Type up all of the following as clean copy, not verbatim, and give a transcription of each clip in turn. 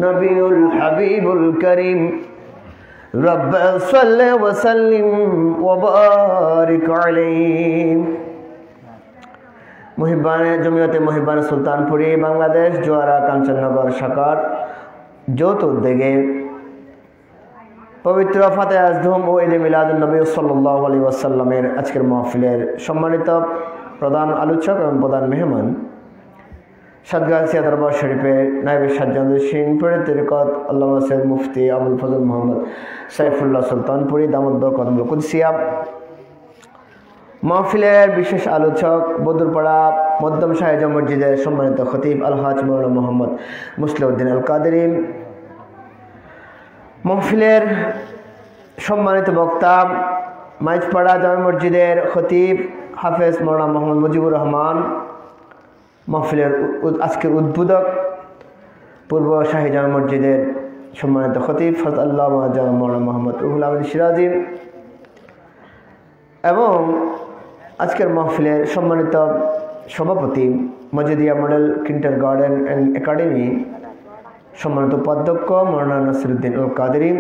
নবিউল হাবিবুল করিম রব্ব সাল্লি ওয়া সাল্লিম ওয়া বারিক আলাইহি। জমিয়তে মুহিব্বানে সুলতানপুরি বাংলাদেশ জোয়ারা কাঞ্চননগর শাখার যৌথ উদ্যোগে পবিত্র ফাতিহা আজধুম ও ঈদে মিলাদুন নবী সাল্লাল্লাহু আলাইহি ওয়াসাল্লামের আজকের মাহফিলের সম্মানিত প্রধান আলোচক এবং প্রধান মেহমান সাতগাছিয়া দরবার শরীফের নায়েবে সাজ্জাদুদ্দীন পীরে তরিকত আল্লামা সৈয়দ মুফতি আবুল ফজল মোহাম্মদ সাইফুল্লাহ সুলতানপুরি দামত বরকাতুল কুদসিয়া, মাহফিলের বিশেষ আলোচক বদরপাড়া মধ্যম শাহজাহান মসজিদের সম্মানিত খতিব আলহাজ মাওলানা মোহাম্মদ মুসলিউদ্দিন আল কাদেরী, মাহফিলের সম্মানিত বক্তা মাইজপাড়া জামে মসজিদের খতিব হাফেজ মাওলানা মোহাম্মদ মুজিবুর রহমান, মাহফিলের আজকের উদ্বোধক পূর্ব শাহী জামে মসজিদের সম্মানিত খতিব হযরত আল্লামা মাওলানা মোহাম্মদ রুহুল আমিন সিরাজি এবং আজকের মাহফিলের সম্মানিত সভাপতি Majidia model kindergarten and academy সম্মানিত উপাধ্যক্ষ মাওলানা নাসিরউদ্দিন আল কাদেরী,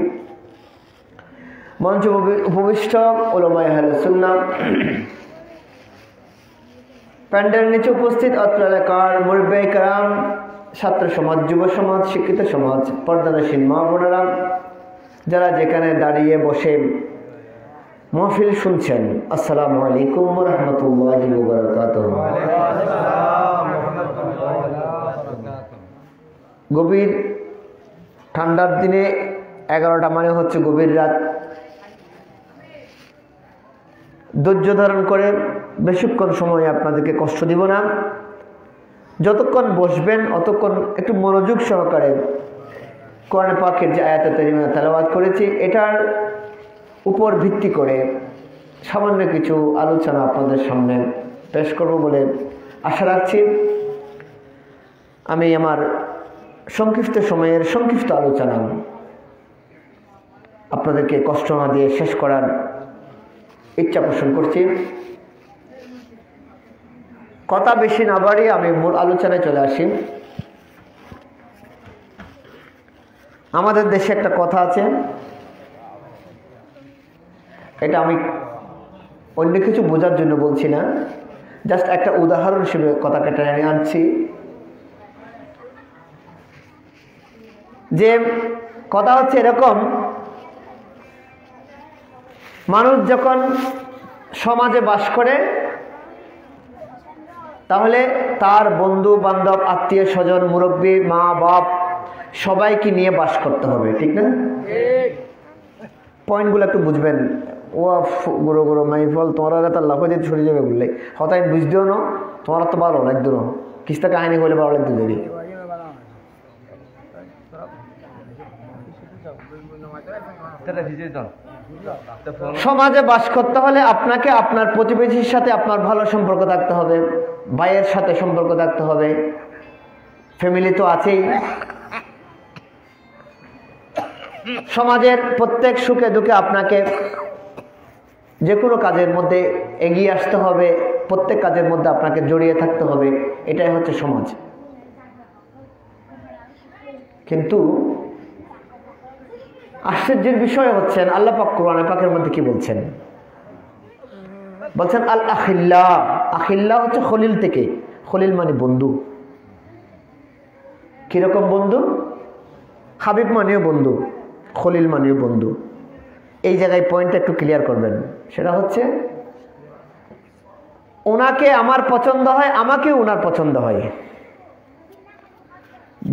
মঞ্চ উপবিষ্ট উলামায়ে আহলে সুন্নাহ, প্যান্ডেল নিচে উপস্থিত অত্র এলাকার মুরব্বিয়ে কেরাম, ছাত্র সমাজ, যুব সমাজ, শিক্ষিত সমাজ, পর্দানশীল মা বোনেরা, যারা যেখানে দাঁড়িয়ে বসে মাহফিল শুনছেন, আসসালামু আলাইকুম ওয়া রাহমাতুল্লাহি ওয়া বারাকাতুহু। গভীর ঠান্ডার দিনে 11টা মানে হচ্ছে গভীর রাত। ধৈর্য ধারণ করে বেশিক্ষণ সময় আপনাদেরকে কষ্ট দিব না। যতক্ষণ বসবেন অতক্ষণ একটু মনোযোগ সহকারে কোরআন পাকের যে আয়াতে কারিমা তেলাওয়াত করেছি এটার উপর ভিত্তি করে সামান্য কিছু আলোচনা আপনাদের সামনে পেশ করব বলে আশা রাখছি। আমি আমার সংক্ষিপ্ত সময়ের সংক্ষিপ্ত আলোচনা আপনাদেরকে কষ্ট না দিয়ে শেষ করার ইচ্ছা পোষণ করছি। কথা বেশি না বাড়িয়ে আমি মূল আলোচনায় চলে আসি। আমাদের দেশে একটা কথা আছে, এটা আমি অন্য কিছু বোঝার জন্য বলছি না, জাস্ট একটা উদাহরণ হিসেবে কথাটা টেনে আনছি। যে কথা হচ্ছে এরকম, মানুষ যখন সমাজে বাস করে তাহলে তার বন্ধু বান্ধব, আত্মীয় স্বজন, মুরব্বী, মা বাপ সবাইকে নিয়ে বাস করতে হবে, ঠিক না? পয়েন্টগুলো একটু বুঝবেন। ও গুরু গুরু মাইফল তোমার তার লাভ দিয়ে ছড়ে যাবে বললে হতাই বুঝতেও না, তোমার তো ভালো একদম কিস্তা কাহিনী হলে ভালো লাগতে দেরি। সমাজে বাস করতে হলে আপনাকে আপনার প্রতিবেশীর সাথে আপনার ভালো সম্পর্ক থাকতে হবে, ভাইয়ের সাথে সম্পর্ক থাকতে হবে, ফ্যামিলি তো আছেই। সমাজের প্রত্যেক সুখে দুঃখে আপনাকে যে কোনো কাজের মধ্যে এগিয়ে আসতে হবে, প্রত্যেক কাজের মধ্যে আপনাকে জড়িয়ে থাকতে হবে, এটাই হচ্ছে সমাজ। কিন্তু আশ্চর্যের বিষয় হচ্ছেন আল্লাহ পাক কোরআন পাকের মধ্যে কি বলছেন? বলছেন আল আখিল্লা। আখিল্লা হচ্ছে খলিল থেকে, খলিল মানে বন্ধু। কিরকম বন্ধু? হাবিব মানেও বন্ধু, খলিল মানেও বন্ধু। এই জায়গায় পয়েন্টটা একটু ক্লিয়ার করবেন। সেটা হচ্ছে ওনাকে আমার পছন্দ হয়, আমাকে ওনার পছন্দ হয়।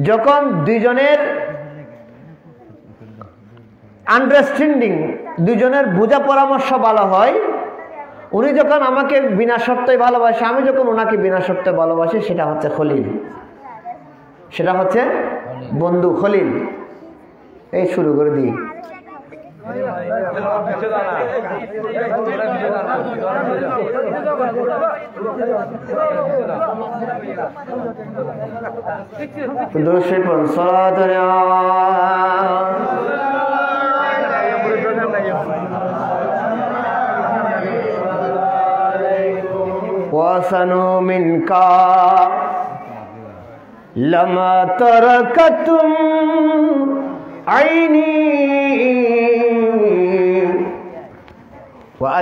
যখন দুইজনের আন্ডারস্ট্যান্ডিং, দুজনের বোঝা পরামর্শ ভালো হয়, উনি যখন আমাকে বিনা শর্তে ভালোবাসে, আমি যখন ওনাকে বিনা শর্তে ভালোবাসি, সেটা হচ্ছে খলিল, সেটা হচ্ছে বন্ধু, খলিল। এই শুরু করে দিই। وَأَحْسَنُ مِنْكَ لَمَا تَرَكْتُمْ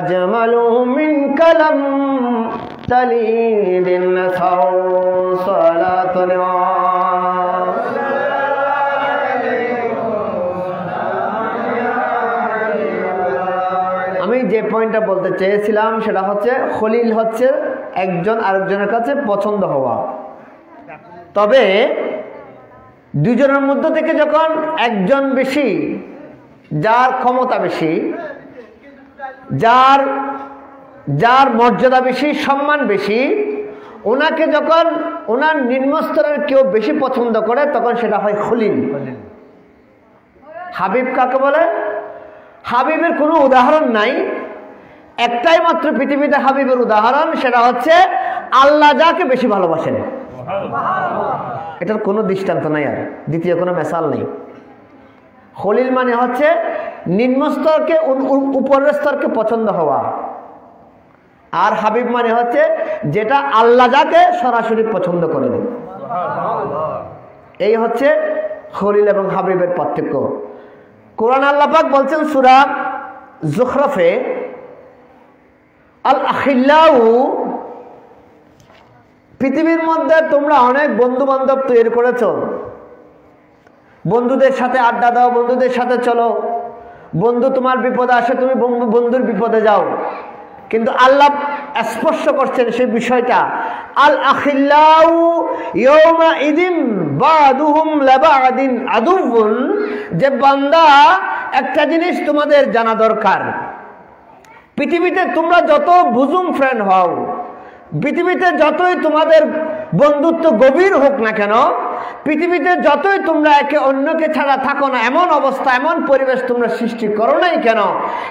আজমালু মিনকা লাম তালিদিন সালাতুন আমি যে পয়েন্টটা বলতে চেয়েছিলাম সেটা হচ্ছে খলিল হচ্ছে একজন আরেকজনের কাছে পছন্দ হওয়া। তবে দুজনের মধ্য থেকে যখন একজন বেশি, যার ক্ষমতা বেশি, যার মর্যাদা বেশি, সম্মান বেশি, ওনাকে যখন ওনার নিম্নস্তরের কেউ বেশি পছন্দ করে তখন সেটা হয় খলিল। হাবিব কাকে বলে? হাবিবের কোনো উদাহরণ নাই, একটাই মাত্র পৃথিবীতে হাবিবের উদাহরণ, সেটা হচ্ছে আল্লাহ যাকে বেশি ভালোবাসেন। এটার কোনো দৃষ্টান্ত নাই, আর দ্বিতীয় কোনো মেসাল নেই। খলিল মানে হচ্ছে নিম্নস্তরকে উপরের স্তরকে পছন্দ হওয়া, আর হাবিব মানে হচ্ছে যেটা আল্লাহ যাকে সরাসরি পছন্দ করেন। এই হচ্ছে খলিল এবং হাবিবের পার্থক্য। কোরআন আল্লাহ পাক বলছেন সূরা যুখরুফে, আল আখিল্লাউ, পৃথিবীর মধ্যে তোমরা অনেক বন্ধু বান্ধব তৈরি করেছ, বন্ধুদের সাথে আড্ডা দাও, বন্ধুদের সাথে চলো, বন্ধু তোমার বিপদে আসে, তুমি বন্ধুর বিপদে যাও, কিন্তু আল্লাহ স্পষ্ট করছেন সেই বিষয়টা, আল আখিল্লাউ ইয়াউমা ইদিন বাদুহুম লিবাদিন আদুউন, যে বান্দা একটা জিনিস তোমাদের জানা দরকার, পৃথিবীতে তোমরা যত বুজুম ফ্রেন্ড হও, পৃথিবীতে যতই তোমাদের বন্ধুত্ব গভীর হোক না কেন, পৃথিবীতে যতই তোমরা একে অন্যকে ছাড়া থাকো না, এমন অবস্থা, এমন পরিবেশ তোমরা সৃষ্টি করো নাই কেন,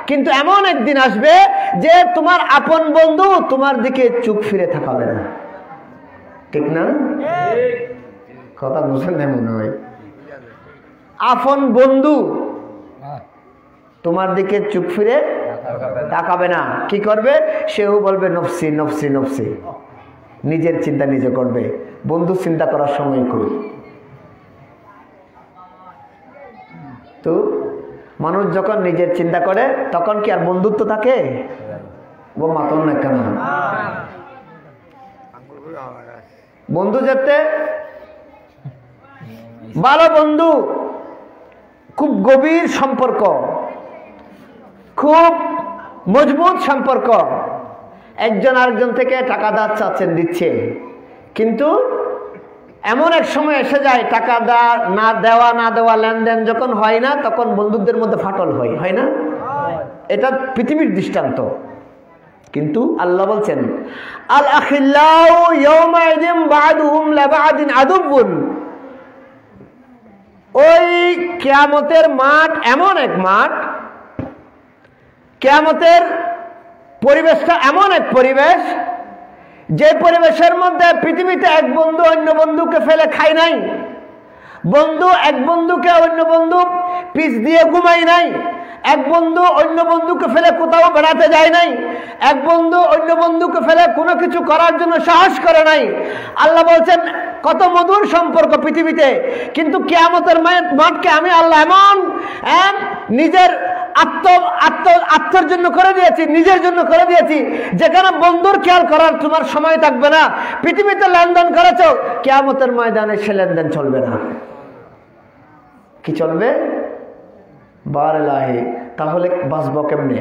কিন্তু এমন একদিন আসবে যে তোমার আপন বন্ধু তোমার দিকে চোখ ফিরে তাকাবে না। ঠিক না? কথা বুঝেন না মনে হয়? আপন বন্ধু তোমার দিকে চোখ ফিরে তাকাবে না। কি করবে? সেও বলবে নফসি নফসি নফসি, নিজের চিন্তা নিজে করবে, বন্ধু চিন্তা করার সময় করি। তো মানুষ যখন নিজের চিন্তা করে তখন কি আর বন্ধুত্ব থাকে? ও মাতন না কেন? বন্ধু যেতে ভালো বন্ধু, খুব গভীর সম্পর্ক, খুব মজবুত সম্পর্ক, একজন আরেকজন থেকে টাকা ধার চাচ্ছেন, দিচ্ছে, কিন্তু এমন এক সময় এসে যায় টাকা না দেওয়া লেনদেন যখন হয় না, তখন বন্ধুদের মধ্যে ফাটল হয় না? এটা পৃথিবীর দৃষ্টান্ত। কিন্তু আল্লাহ বলছেন আল আখিল্লাউ ইয়াউমা ইদিন বাদুহুম লিবাদিন আদুউন, ওই কিয়ামতের মাঠ এমন এক মাঠ, কিয়ামতের পরিবেশটা এমন এক পরিবেশ, যে পরিবেশের মধ্যে পৃথিবীতে এক বন্ধু অন্য বন্ধুকে ফেলে খায় নাই, বন্ধু এক বন্ধুকে অন্য বন্ধু পিছ দিয়ে ঘুমাই নাই, এক বন্ধু অন্য বন্ধুকে ফেলে কোথাও বেড়াতে যায় নাই, এক বন্ধু অন্য বন্ধুকে ফেলে কোনো কিছু করার জন্য সাহস করে নাই। আল্লাহ বলছেন কত মধুর সম্পর্ক পৃথিবীতে, কিন্তু কিয়ামতের মাঠকে আমি আল্লাহ এমন নিজের আত্মার জন্য করে দিয়েছি, নিজের জন্য করে দিয়েছি, যেখানে বন্ধুর খেয়াল করার তোমার সময় থাকবে না। পৃথিবীতে লেনদেন করেছ, কিয়ামতের ময়দানে সে লেনদেন চলবে না। কি চলবে? বারালাহি। তাহলে বাঁচবো কেমনে?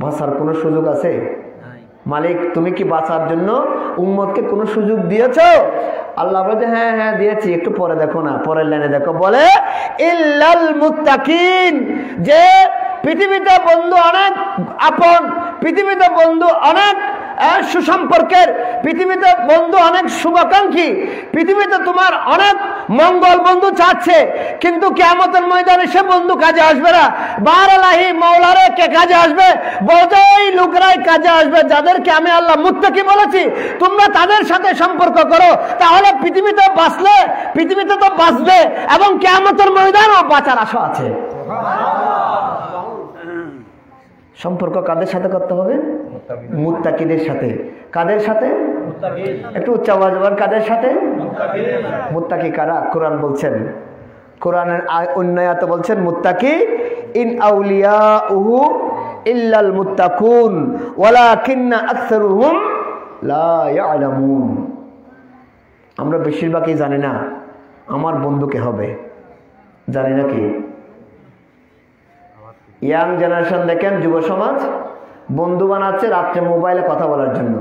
বাঁচার কোনো সুযোগ আছে? মালিক তুমি কি বাঁচার জন্য উম্মতকে কোনো সুযোগ দিয়েছো? আল্লাহ বলে হ্যাঁ হ্যাঁ দিয়েছি, একটু পরে দেখো না, পরের লাইনে দেখো, বলে ইল্লাল মুত্তাকিন, যে পৃথিবীতে বন্ধু অনেক আপন, পৃথিবীতে বন্ধু অনেক সুসম্পর্কের, পৃথিবীতে বন্ধু অনেক শুভাকাঙ্ক্ষী, পৃথিবীতে তোমার অনেক মঙ্গল বন্ধু চাচ্ছে, কিন্তু কিয়ামতের ময়দানে সে বন্ধু কাজে আসবে না। বারালাহি মাওলারে কে কাজে আসবে? বড়ই লোকরাই কাজে আসবে, যাদেরকে আমি আল্লাহ মুত্তাকি বলেছি তোমরা তাদের সাথে সম্পর্ক করো, তাহলে পৃথিবীতে বাঁচলে, পৃথিবীতে তো বাঁচবে এবং কিয়ামতের ময়দানেও বাঁচার আশা আছে। সম্পর্ক কাদের সাথে করতে হবে? মুত্তাকিদের সাথে। কাদের সাথে? একটু উচ্চ আওয়াজ বলেন, কাদের সাথে? মুত্তাকি কারা? কোরআন বলছেন, কোরআনের অন্য আয়াতে বলছেন মুত্তাকি ইন আউলিয়াউহু ইল্লাল মুত্তাকুন ওয়ালাকিন্না আকসারুহুম লা ইয়ালামুন। আমরা বেশিরভাগই জানি না আমার বন্ধু কে হবে, জানি না কি। ইয়াং জেনারেশন দেখেন, যুব সমাজ বন্ধু বানাচ্ছে রাত্রে মোবাইলে কথা বলার জন্য।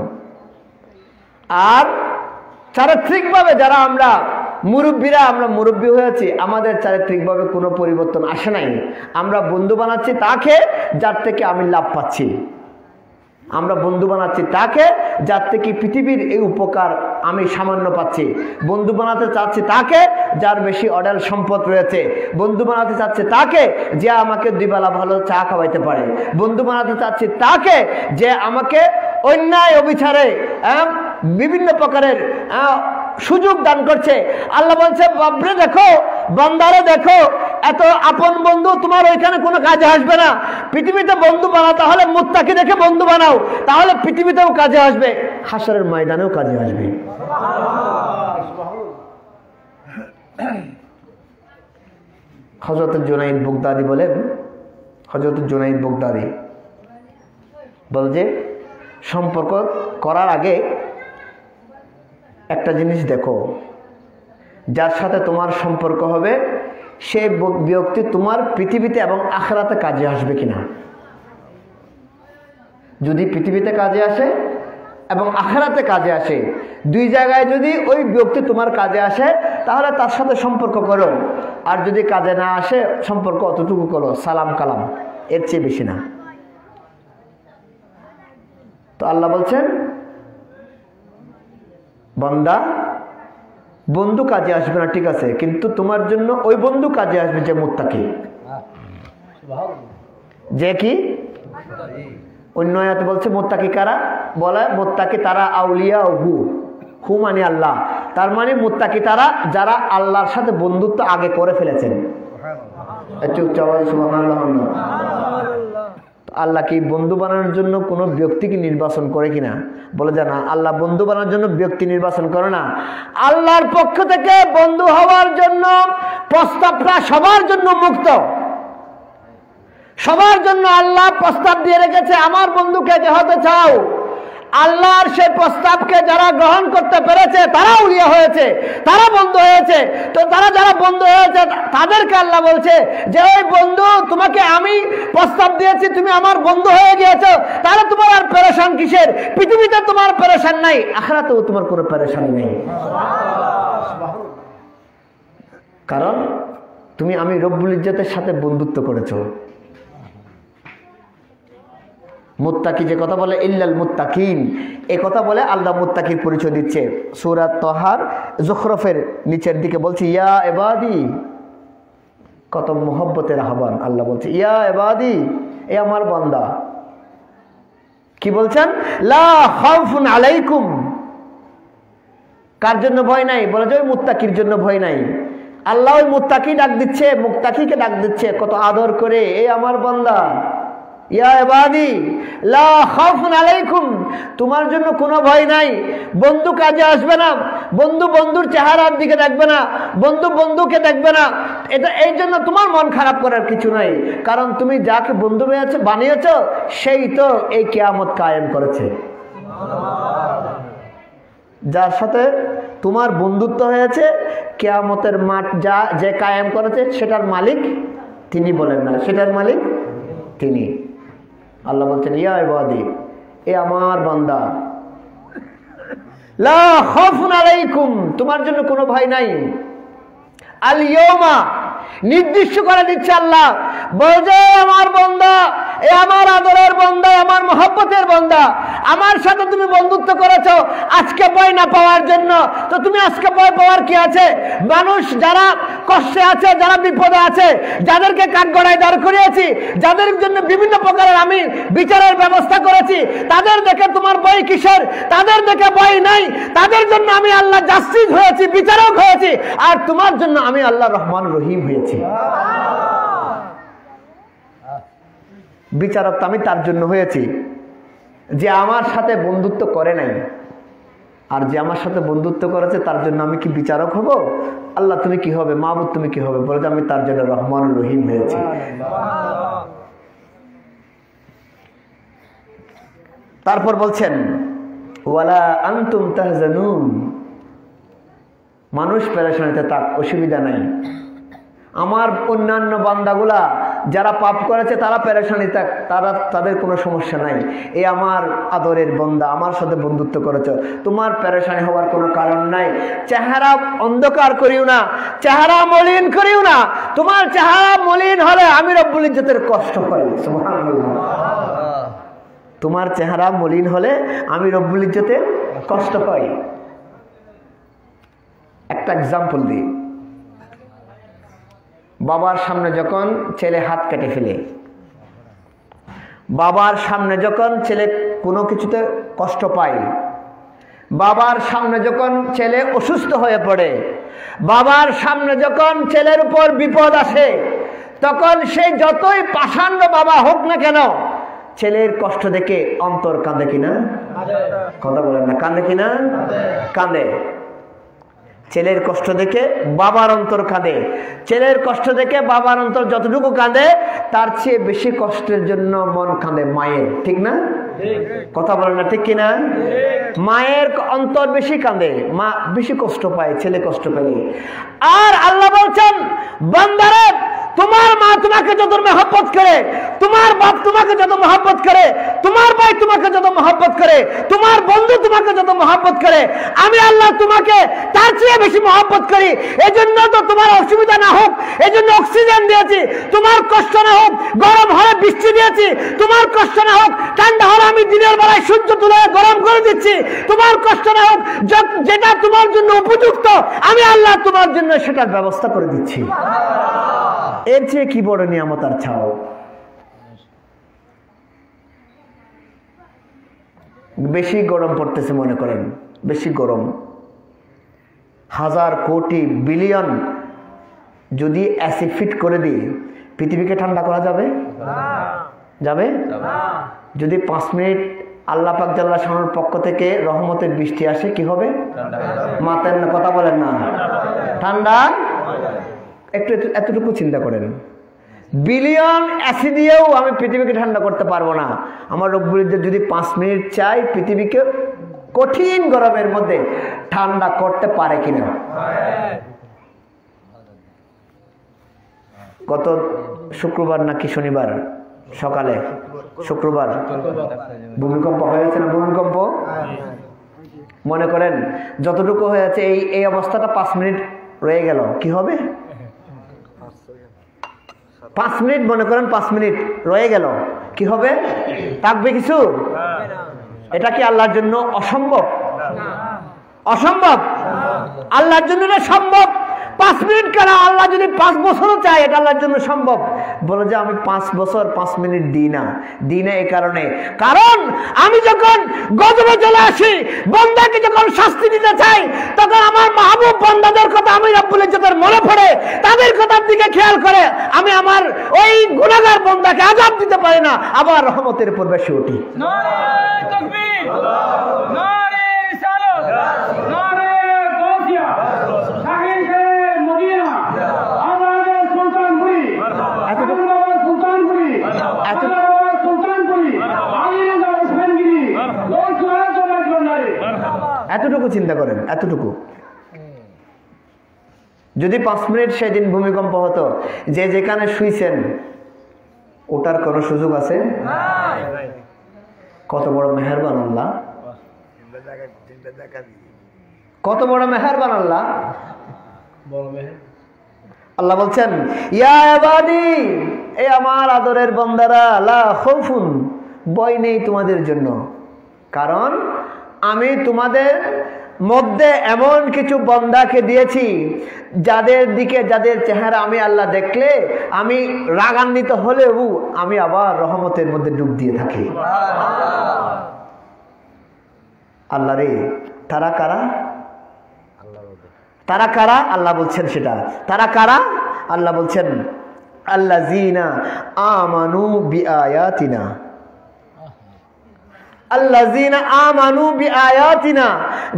আর চারিত্রিকভাবে যারা আমরা মুরব্বীরা, আমরা মুরব্বী হয়েছি, আমাদের চারিত্রিকভাবে কোনো পরিবর্তন আসে নাই। আমরা বন্ধু বানাচ্ছি তাকে যার থেকে আমি লাভ পাচ্ছি, আমরা বন্ধু বানাচ্ছি তাকে যার থেকে পৃথিবীর এই উপকার আমি সামান্য পাচ্ছি। বন্ধু বানাতে চাচ্ছি তাকে যার বেশি অডাল সম্পদ রয়েছে। বন্ধু বানাতে চাচ্ছে তাকে যে আমাকে দুইবেলা ভালো চা খাওয়াইতে পারে। বন্ধু বানাতে চাচ্ছি তাকে যে আমাকে অন্যায় অবিচারে বিভিন্ন প্রকারের সুযোগ দান করছে। আল্লাহ বলছে, বাবরে দেখো, বান্দারে দেখো, এত আপন বন্ধু তোমার ওইখানে কোনো কাজে আসবে না। পৃথিবীতে বন্ধু বানাও, তাহলে মুত্তাকি দেখে বন্ধু বানাও, তাহলে পৃথিবীতেও কাজে আসবে, হাসরের ময়দানেও কাজে আসবে। হযরত জুনাইদ বাগদাদি বলেন, হযরত জুনাইদ বাগদাদি বলে যে সম্পর্ক করার আগে একটা জিনিস দেখো, যার সাথে তোমার সম্পর্ক হবে সেই ব্যক্তি তোমার পৃথিবীতে এবং আখিরাতে কাজে আসবে কিনা। যদি পৃথিবীতে কাজে আসে এবং আখিরাতে কাজে আসে, দুই জায়গায় যদি ওই ব্যক্তি তোমার কাজে আসে, তাহলে তার সাথে সম্পর্ক করো। আর যদি কাজে না আসে, সম্পর্ক অতটুকু করো, সালাম কালাম, এর চেয়ে বেশি না। তো আল্লাহ বলছেন, বান্দা বন্ধু কাজে আসবে না ঠিক আছে, কিন্তু তোমার জন্য ওই বন্ধু কাজে আসবে যে মুত্তাকি। যে কি অন্য আয়াতে বলছে মুত্তাকি কারা, বলে মুত্তাকি তারা আউলিয়া হু, হু মানে আল্লাহ, তার মানে মুত্তাকি তারা যারা আল্লাহর সাথে বন্ধুত্ব আগে করে ফেলেছেন। একটু সুবহানাল্লাহ। আল্লাহ কি বন্ধু বানানোর জন্য কোনো ব্যক্তিকে নির্বাচন করে কিনা? বলে যে না, আল্লাহ বন্ধু বানানোর জন্য ব্যক্তি নির্বাচন করে না। আল্লাহর পক্ষ থেকে বন্ধু হওয়ার জন্য প্রস্তাবটা সবার জন্য মুক্ত, সবার জন্য আল্লাহ প্রস্তাব দিয়ে রেখেছে। আমার বন্ধুকে যে হতে চাও, আল্লাহর সেই প্রস্তাবকে যারা গ্রহণ করতে পেরেছে তারা উলিয়া হয়েছে, তারা বন্ধু হয়েছে। তো তারা যারা বন্ধু হয়েছে তাদেরকে আল্লাহ বলছে যে ওই বন্ধু, তোমাকে আমি প্রস্তাব দিয়েছি, তুমি আমার বন্ধু হয়ে গিয়েছো, তাহলে তোমার আর পেরেশান কিসের? পৃথিবীতে তোমার পেরেশান নাই, আখিরাতেও তোমার কোনো পেরেশানি নেই। কারণ তুমি আমি রব্বুল ইজ্জতের সাথে বন্ধুত্ব করেছো। মুত্তাকি যে কথা বলে, ইল্লাল মুত্তাকিন, এই কথা বলে আল্লাহ মুত্তাকির পরিচয় দিচ্ছে। সূরা তাহার যুখরফের নিচের দিকে বলছে, ইয়া ইবাদি, কত মোহব্বতের আহ্বান। আল্লাহ বলছে, ইয়া ইবাদি, এ আমার বান্দা। কি বলছেন? লা খাউফুন আলাইকুম, কার জন্য ভয় নাই? বলে যে ওই মুত্তাকির জন্য ভয় নাই। আল্লাহ ওই মুত্তাকি ডাক দিচ্ছে, মুত্তাকিকে ডাক দিচ্ছে কত আদর করে, এ আমার বান্দা, ইয়া ইবাদি লা খাউফুন আলাইকুম, তোমার জন্য কোনো ভয় নাই। বন্ধু কাজে আসবে না, বন্ধু বন্ধুর চেহারার দিকে দেখবে না, বন্ধু বন্ধুকে দেখবে না। এটা এই জন্য তোমার মন খারাপ করার কিছু নাই, কারণ তুমি যাকে বন্ধু বানিয়েছো সেই তো এই কিয়ামত কায়েম করেছে। যার সাথে তোমার বন্ধুত্ব হয়েছে, কিয়ামতের মাঠ যে কায়েম করেছে সেটার মালিক তিনি, বলেন না, সেটার মালিক তিনি। আল্লাহ বলছেন, ইয়া ইবাদি, এ আমার বান্দা, লা খাউফুন আলাইকুম, তোমার জন্য কোনো ভয় নাই। আল ইয়াউমা, নির্দিষ্ট করে দিচ্ছে আল্লাহ, বলছে আমার বান্দা, এ আমার আদরের বান্দা, আমার মহব্বতের বান্দা, আমার সাথে তুমি বন্ধুত্ব করেছো আজকে ভয় না পাওয়ার জন্য। তো তুমি আজকে ভয় পাওয়ার কি আছে? মানুষ যারা কষ্টে আছে, যারা বিপদে আছে, যাদেরকে কাঠগড়ায় দাঁড় করিয়েছি, যাদের জন্য বিভিন্ন প্রকারের আমি বিচারের ব্যবস্থা করেছি, তাদের দেখে তোমার ভয় কিসের? তাদের দেখে ভয় নাই, তাদের জন্য আমি আল্লাহ জাস্টিস হয়েছি, বিচারক হয়েছি, আর তোমার জন্য আমি আল্লাহ রহমান রহিম হয়েছি। বিচারক তো আমি তার জন্য হয়েছি যে আমার সাথে বন্ধুত্ব করে নাই, আর যে আমার সাথে বন্ধুত্ব করেছে তার জন্য আমি কি বিচারক হব? আল্লাহ তুমি কি হবে, মাহবুদ তুমি কি হবে? বলে যে আমি তার জন্য রহমান রহিম হয়েছি। তারপর বলছেন ওয়ালা আনতুম তাহজানুন, মানুষ পেরেশানিতে থাক, অসুবিধা নাই। আমার অন্যান্য বান্দাগুলা যারা পাপ করেছে তারা পেরেশানি থাক, তাদের কোনো সমস্যা নাই। এই আমার আদরের বান্দা, আমার সাথে বন্ধুত্ব করেছ, তোমার পেরেশানি হওয়ার কোনো কারণ নাই। চেহারা অন্ধকার করিও না, চেহারা মলিন করিও না। তোমার চেহারা মলিন হলে আমি রব্বুল ইজ্জতের কষ্ট পাই। সুবহানাল্লাহ। তোমার চেহারা মলিন হলে আমি রব্বুল ইজ্জতের কষ্ট পাই। একটা এক্সাম্পল দিই। বাবার সামনে যখন ছেলে হাত কেটে ফেলে, বাবার সামনে যখন ছেলে কোনো কিছুতে কষ্ট পায়, বাবার সামনে যখন ছেলে অসুস্থ হয়ে পড়ে, বাবার সামনে যখন ছেলের উপর বিপদ আসে, তখন সে যতই পাষাণ্ড বাবা হোক না কেন, ছেলের কষ্ট দেখে অন্তর কাঁদে কিনা? কথা বলেন না, কাঁদে কিনা? কাঁদে। ছেলের কষ্ট দেখে বাবার অন্তর কাঁদে, ছেলের কষ্ট দেখে বাবার অন্তর যতটুকু কাঁদে তার চেয়ে বেশি কষ্টের জন্য মন কাঁদে মায়ের, ঠিক না? কথা বলেন না, ঠিক কিনা? মায়ের অন্তর বেশি কাঁদে, মা বেশি কষ্ট পায় ছেলে কষ্ট পেলে। আর আল্লাহ বলছেন বান্দারে, তোমার মা তোমাকে যত মহব্বত করে, তোমার বাপ তোমাকে যত মহব্বত করে, তোমার ভাই তোমাকে যত মহব্বত করে, তোমার বন্ধু তোমাকে যত মহব্বত করে, আমি আল্লাহ তোমাকে তার চেয়ে বেশি মহব্বত করি। এজন্য তো তোমার অসুবিধা না হোক, এজন্য অক্সিজেন দিয়েছি। তোমার কষ্ট না হোক, গরম হলে বৃষ্টি দিয়েছি। তোমার কষ্ট না হোক, ঠান্ডা হলে আমি দিনের বেলায় সূর্য তুলে গরম করে দিচ্ছি। তোমার কষ্ট না হোক, যেটা তোমার জন্য উপযুক্ত আমি আল্লাহ তোমার জন্য সেটার ব্যবস্থা করে দিচ্ছি। এর চেয়ে কি বড় নিয়ামত আর চাও? বেশি গরম পড়তেছে মনে করেন, বেশি গরম, 1000 কোটি বিলিয়ন যদি এসি ফিট করে দিই, পৃথিবীকে ঠান্ডা করা যাবে? যাবে? যদি 5 মিনিট আল্লাহ পাক জাল্লা শানুর পক্ষ থেকে রহমতের বৃষ্টি আসে, কি হবে? মাতেন না, কথা বলেন না, ঠান্ডা। একটু এতটুকু চিন্তা করেন, বিলিয়ন এসি দিয়েও আমি পৃথিবীকে ঠান্ডা করতে পারবো না। আমার রব্বুল ইজ্জত যদি 5 মিনিট চাই পৃথিবীকে কঠিন গরমের মধ্যে ঠান্ডা করতে পারে কিনা? গত শুক্রবার নাকি শনিবার সকালে, শুক্রবার ভূমিকম্প হয়েছে না? ভূমিকম্প মনে করেন যতটুকু হয়েছে, এই অবস্থাটা 5 মিনিট রয়ে গেল, কি হবে? 5 মিনিট মনে করেন, 5 মিনিট রয়ে গেল, কি হবে? থাকবে কিছু? এটা কি আল্লাহর জন্য অসম্ভব? অসম্ভব। আল্লাহর জন্য এটা সম্ভব। 5 মিনিট কেন, আল্লাহ যদি 5 বছরও চায় এটা আল্লাহর জন্য সম্ভব। বলে যে আমি 5 বছর 5 মিনিট দিই না এই কারণে, কারণ আমি যখন গজবে চলে আসি, বান্দাকে যখন শাস্তি দিতে চাই, তখন আমার মাহবুব বান্দাদের কথা আমি রব্বুল ইজ্জতের মনে পড়ে, তাদের কথার দিকে খেয়াল করে আমি আমার ওই গুনাহগার বান্দাকে আযাব দিতে পারি না, আবার রহমতের উপর বেশি উঠি। নারে তাকবীর, নারে রিসালাত, নারে গাউসিয়া, শাহিন মদিনা, আমাদের সুলতানপুরি, আমাদের সুলতানপুরি, আমাদের সুলতানপুরি, আলিনগর উসমানগিরি, লোকসভা জনারে। এতটুকু চিন্তা করেন, এতটুকু। যদি 5 মিনিট সেদিন ভূমিকম্প হতো, যে যেখানে শুইছেন ওটার কোনো সুযোগ আছে? কত বড় মেহেরবান আল্লাহ, কত বড় মেহেরবান আল্লাহ। আল্লাহ বলছেন ইয়া ইবাদি, এ আমার আদরের বান্দারা, লা খাউফুন, ভয় নেই তোমাদের জন্য, কারণ আমি তোমাদের মধ্যে এমন কিছু বান্দাকে দিয়েছি যাদের দিকে, যাদের চেহারা আমি আল্লাহ দেখলে আমি রাগান্বিত হলেও আমি আবার রহমতের মধ্যে ডুব দিয়ে থাকি। আল্লাহ রে, তারা কারা? তারা কারা? আল্লাহ বলছেন সেটা। তারা কারা? আল্লাহ বলছেন আল্লাযীনা আমানু বিআয়াতিনা, আল্লাযীনা আমানু বিআয়াতিনা,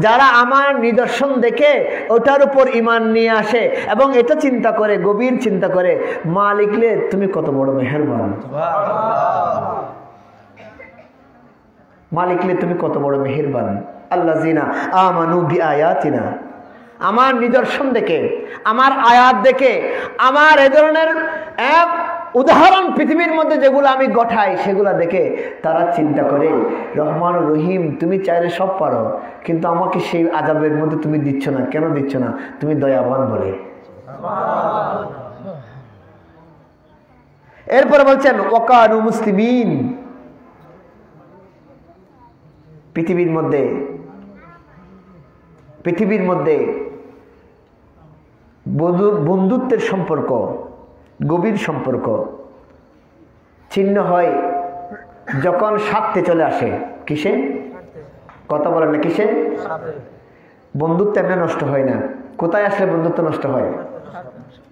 যারা আমার নিদর্শন দেখে ওটার উপর ঈমান নিয়ে আসে এবং এটা চিন্তা করে, গভীর চিন্তা করে, মালিক রে তুমি কত বড় মেহেরবান। মালিকলে তুমি কত বড় মেহেরবান। আল্লাযিনা আমানু বিআয়াতিনা, আমার নিদর্শন দেখে, আমার আয়াত দেখে, আমার এ ধরনের উদাহরণ পৃথিবীর মধ্যে যেগুলো আমি গঠাই সেগুলো দেখে তারা চিন্তা করে রহমান রহিম তুমি চাইলে সব পারো, কিন্তু আমাকে সেই আযাবের মধ্যে তুমি দিচ্ছ না, কেন দিচ্ছ না? তুমি দয়াবান বলে। এরপরে বলছেন ওয়াকানু মুসলিমিন। পৃথিবীর মধ্যে বন্ধুত্বের সম্পর্ক, গভীর সম্পর্ক ছিন্ন হয় যখন স্বার্থে চলে আসে। কিসে? কথা বলেন না, কিসে? বন্ধুত্ব এমনি নষ্ট হয় না। কোথায় আসলে বন্ধুত্ব নষ্ট হয়?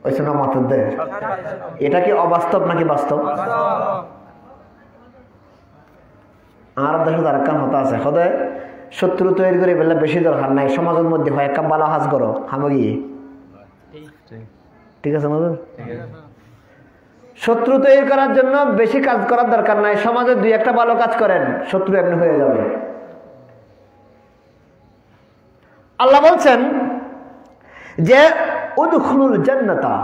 ওই শোনা মাতুদের। এটা কি অবাস্তব নাকি বাস্তব? আর দেশে তার কান হতা আছে সদায় শত্রু তৈরি করে বললে বেশি দরকার নাই। সমাজের মধ্যে হয় একটা ভালো হাজ করো হামগি, ঠিক আছে নজর? শত্রু তৈরি করার জন্য বেশি কাজ করার দরকার নাই। সমাজে দুই একটা ভালো কাজ করেন, শত্রু এমনি হয়ে যাবে। আল্লাহ বলছেন যে উদখুলুল জান্নাতা,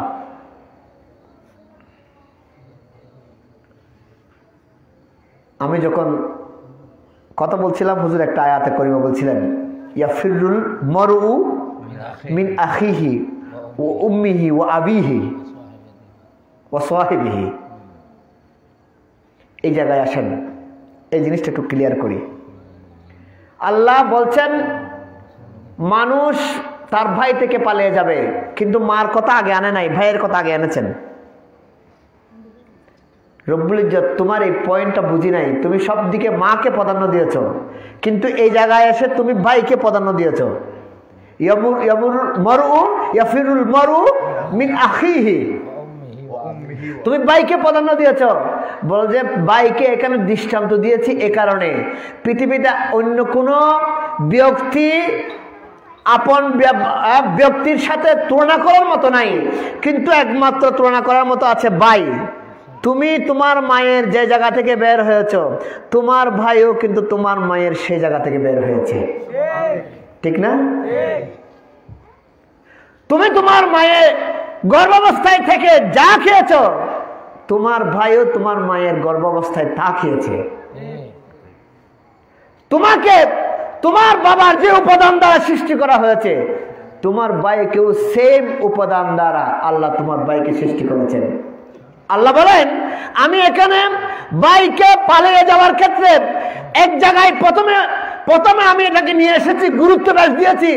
আমি যখন কথা বলছিলাম হুজুর একটা আয়াতে করিমা বলছিলেন ইয়াফিরুল মারউ মিন আখিহি ওয়া উম্মিহি ওয়া আবিহি ওয়া সাহিবিহি। এই জায়গায় আসেন, এই জিনিসটা একটু ক্লিয়ার করি। আল্লাহ বলছেন মানুষ তার ভাই থেকে পালিয়ে যাবে, কিন্তু মার কথা আগে আনে নাই, ভাইয়ের কথা আগে এনেছেন। রব্বুল ইজ্জত তোমার এই পয়েন্টটা বুঝি নাই। তুমি সব দিকে মাকে প্রাধান্য দিয়েছ, কিন্তু এই জায়গায় এসে তুমি ভাইকে প্রাধান্য দিয়েছ। ইয়াফিরুল মারউ মিন আখিহি, তুমি ভাইকে প্রাধান্য দিয়েছ। বল যে ভাইকে এখানে দৃষ্টান্ত দিয়েছি এ কারণে পৃথিবীতে অন্য কোনো ব্যক্তি আপন ব্যক্তির সাথে তুলনা করার মতো নাই, কিন্তু একমাত্র তুলনা করার মতো আছে ভাই। তুমি তোমার মায়ের যে জায়গা থেকে বের হয়েছ, তোমার ভাইও কিন্তু তোমার মায়ের সেই জায়গা থেকে বের হয়েছে, ঠিক না? তুমি তোমার মায়ের গর্ভাবস্থায় থেকে যা খেয়েছ, তোমার ভাইও তোমার মায়ের গর্ভাবস্থায় তা খেয়েছে। তোমাকে তোমার বাবার যে উপাদান দ্বারা সৃষ্টি করা হয়েছে, তোমার ভাইকেও সেম উপাদান দ্বারা আল্লাহ তোমার ভাইকে সৃষ্টি করেছেন। আল্লাহ বলেন আমি এখানে ভাইকে পালিয়ে যাওয়ার ক্ষেত্রে এক জায়গায় প্রথমে আমি এটাকে নিয়ে এসেছি, গুরুত্ব বেশ দিয়েছি,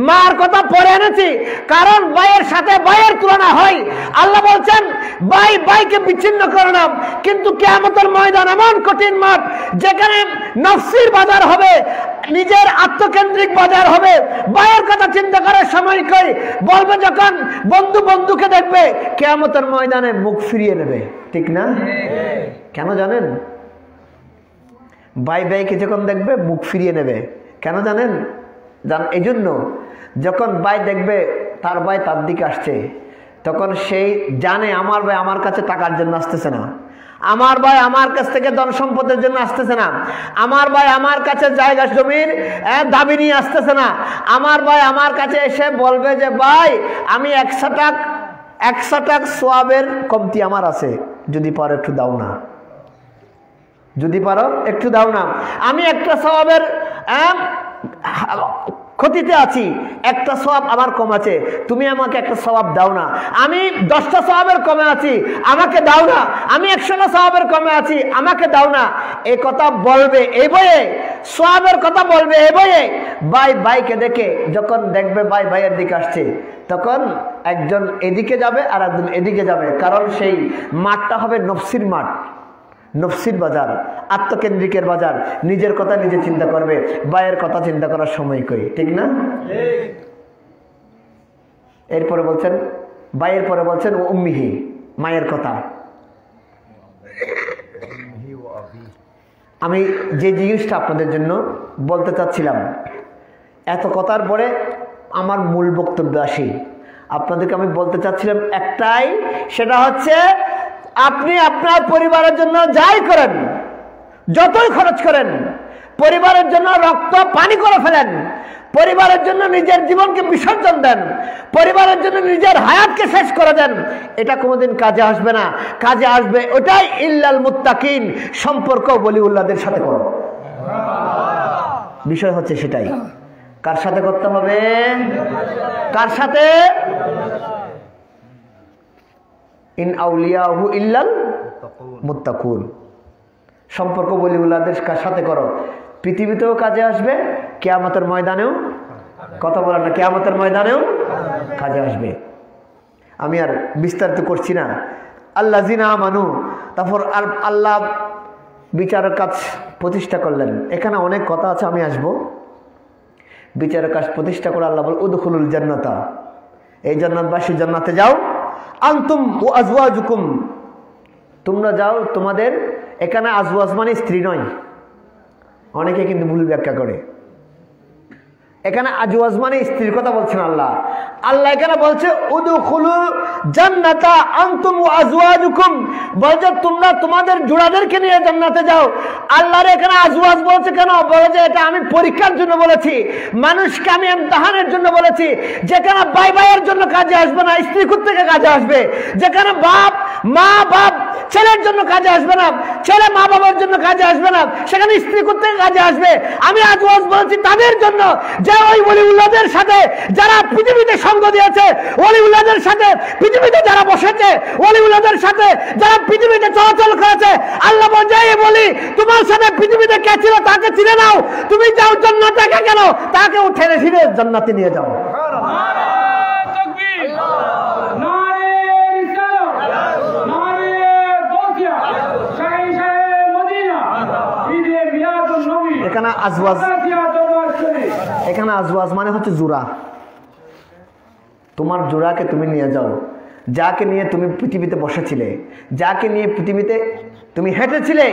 মার কথা পরে এনেছি, কারণ ভাইয়ের সাথে ভাইয়ের তুলনা হয়। আল্লাহ বলছেন ভাইকে বিচ্ছিন্ন করে না, কিন্তু কিয়ামতের ময়দান এমন কঠিন মাঠ যেখানে নফসির বাজার হবে, নিজের আত্মকেন্দ্রিক বাজার হবে। ভাইয়ের কথা চিন্তা করার সময় কই বলবে, যখন বন্ধুকে দেখবে কিয়ামতের ময়দানে মুখ ফিরিয়ে নেবে, ঠিক না? কেন জানেন? ভাইকে যখন দেখবে মুখ ফিরিয়ে নেবে, কেন জানেন? এই জন্য যখন ভাই দেখবে তার ভাই তার দিকে আসছে, তখন সেই জানে আমার ভাই আমার কাছে টাকার জন্য আসতেছে না, আমার ভাই আমার কাছ থেকে ধন সম্পদের জন্য আসতেছে না, আমার ভাই আমার কাছে জায়গা জমির দাবি নিয়ে আসতেছে না। আমার ভাই আমার কাছে এসে বলবে যে ভাই আমি 100 টাকা সোয়াবের কমতি আমার আছে, যদি পারো একটু দাও না, যদি পারো একটু দাও না। আমি একটা সওয়াবের ক্ষতিতে আছি, একটা সওয়াব আমার কম আছে, তুমি আমাকে একটা সওয়াব দাও না। আমি 10টা সওয়াবের কমে আছি, আমাকে দাও না। আমি 100টা সওয়াবের কমে আছি, আমাকে দাও না। এই কথা বলবে এই বয়ে, সওয়াবের কথা বলবে এই বয়ে। ভাইকে দেখে যখন দেখবে ভাইয়ের দিকে আসছে, তখন একজন এদিকে যাবে আর একজন এদিকে যাবে, কারণ সেই মাঠটা হবে নফসির মাঠ, নফসির বাজার, আত্মকেন্দ্রিকের বাজার। নিজের কথা নিজে চিন্তা করবে, ভাইয়ের কথা চিন্তা করার সময় কই, ঠিক না? এরপরে বলছেন ভাইয়ের পরে বলছেন ও উম্মিহি, মায়ের কথা। আমি যে জিনিসটা আপনাদের জন্য বলতে চাচ্ছিলাম, এত কথার পরে আমার মূল বক্তব্য আসি। আপনাদেরকে আমি বলতে চাচ্ছিলাম একটাই, সেটা হচ্ছে আপনি আপনার পরিবারের জন্য যাই করেন, যতই খরচ করেন, পরিবারের জন্য রক্ত পানি করে ফেলেন, পরিবারের জন্য নিজের জীবনকে বিসর্জন দেন, পরিবারের জন্য নিজের হায়াতকে শেষ করে দেন, এটা কোনোদিন কাজে আসবে না। কাজে আসবে ওটাই ইল্লাল মুত্তাকিন, সম্পর্ক ওলিউল্লাহদের সাথে করো। বিষয় হচ্ছে সেটাই। কার সাথে করতে হবে? কার সাথে? ইন আউলিয়াহু ইল্লাল মুত্তাকুন। সম্পর্ক ওলিউল্লাহদের সাথে করো, পৃথিবীতেও কাজে আসবে, কিয়ামতের ময়দানেও, কথা বলেন না, কিয়ামতের ময়দানেও কাজে আসবে। আমি আর বিস্তারিত করছি না। আল্লাযিনা আমানু, তারপর আল্লাহ বিচারের কাজ প্রতিষ্ঠা করলেন। এখানে অনেক কথা আছে, আমি আসব। বিচারের কাজ প্রতিষ্ঠা করে আল্লাহ বল উদখুলুল জান্নাতা, এই জান্নাতবাসী জান্নাতে যাও। আনতুম ওয়া আজওয়াজুকুম, তোমরা যাও তোমাদের। এখানে আজওয়াজ মানে স্ত্রী নয়, অনেকে কিন্তু ভুল ব্যাখ্যা করে। এখানে আজওয়াজ মানে স্ত্রীর কথা বলছেন আল্লাহ। আল্লাহ এখানে বলছে উদখুলুল জান্নাতা আনতুম ওয়া আজওয়াজুকুম, বলছে তোমরা তোমাদের জোড়াদেরকে নিয়ে জান্নাতে যাও। আল্লাহর এখানে আজওয়াজ বলছে কেন? বলে যে এটা আমি পরীক্ষার জন্য বলেছি, মানুষকে আমি ইমতিহানের জন্য বলেছি। যেখানে ভাই ভাইয়ের জন্য কাজে আসবে না, স্ত্রী থেকে কাজে আসবে। যেখানে মা বাপ ছেলের জন্য কাজে আসবে না, ছেলে মা বাবার জন্য কাজে আসবে না, সেখানে স্ত্রী থেকে কাজে আসবে। আমি আজওয়াজ বলছি তাদের জন্য, যে ওই ওলিউল্লাহদের সাথে যারা পৃথিবীতে সঙ্গ দিয়েছে, ওলিউল্লাহদের সাথে পৃথিবীতে যারা বসেছে, ওলিউল্লাহদের সাথে যারা পৃথিবীতে চলাচল করেছে। আল্লাহ বলছে বলি তোমার সাথে পৃথিবীতে কে ছিল তাকে চিনে নাও, তুমি যাও জান্নাতে, কেন তাকে উঠে ফিরে জান্নাতে নিয়ে যাও। এখানে আজওয়াজ মানে হচ্ছে জোড়া। তোমার জোড়াকে তুমি নিয়ে যাও, যাকে নিয়ে তুমি পৃথিবীতে বসেছিলে, যাকে নিয়ে পৃথিবীতে তুমি হেঁটেছিলে,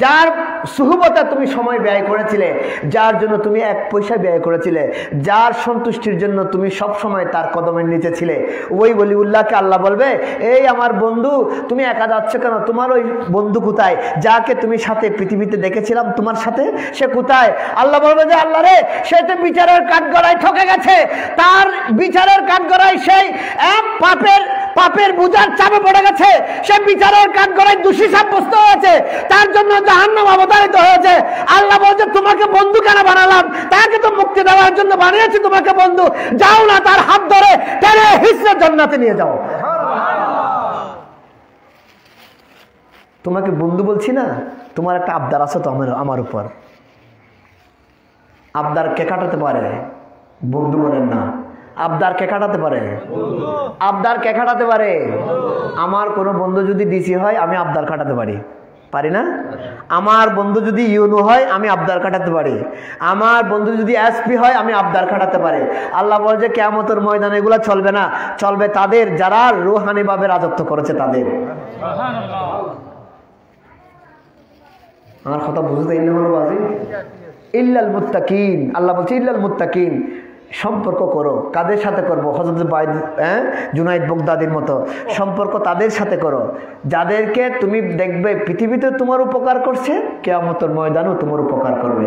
যার সুহবতে তুমি সময় ব্যয় করেছিলে, যার জন্য তুমি এক পয়সা ব্যয় করেছিলে, যার সন্তুষ্টির জন্য তুমি সব সময় তার কদমের নিচে ছিলে, ওই ওলিউল্লাহকে আল্লাহ বলবে এই আমার বন্ধু, তুমি একা যাচ্ছ কেন? তোমার ওই বন্ধু কোথায়? যাকে তুমি সাথে পৃথিবীতে দেখেছিলাম তোমার সাথে, সে কোথায়? আল্লাহ বলবে যে আল্লাহ রে, সে তো বিচারের কাঠগড়ায় ঠকে গেছে, তার বিচারের কাঠগড়ায় সেই পাপের বোঝার চাপে পড়ে গেছে, সে বিচারের কাঠগড়ায় দোষী সাব্যস্ত হয়েছে, তার জন্য জাহান্নাম অবতারিত হয়েছে। আল্লাহ বলছে তোমাকে বন্ধু কেন বানালাম? তাকে তো মুক্তি দেওয়ার জন্য বানিয়েছি তোমাকে বন্ধু। যাও না, তার হাত ধরে টেনে হিসড়ে জান্নাতে নিয়ে যাও। তোমাকে বন্ধু বলছি না, তোমার একটা আবদার আছে তো আমার উপর। আবদার কে কাটাতে পারে? বন্ধু বলেন না। আবদার কে কাটাতে পারে? আবদার কে কাটাতে পারে? আমার কোনো বন্ধু যদি ডিসি হয় আমি আবদার কাটাতে পারি না? আমার বন্ধু যদি ইউনো হয় আমি আবদার কাটাতে পারি। আমার বন্ধু যদি এসপি হয় আমি আবদার কাটাতে পারি। আল্লাহ বলে যে কিয়ামতের ময়দানে এগুলো চলবে না, চলবে তাদের যারা রূহানি ভাবে রাজত্ব করেছে তাদের। আমার কথা বুঝতে হলো বাজি? ইল্লাল মুত্তাকিন, আল্লাহ বলছে ইল্লাল মুত্তাকিন। সম্পর্ক করো, কাদের সাথে করবো? হযরত জুনাইদ বাগদাদির মতো সম্পর্ক তাদের সাথে করো, যাদেরকে তুমি দেখবে পৃথিবীতে তোমার উপকার করছে, কিয়ামতের ময়দানেও তোমার উপকার করবে।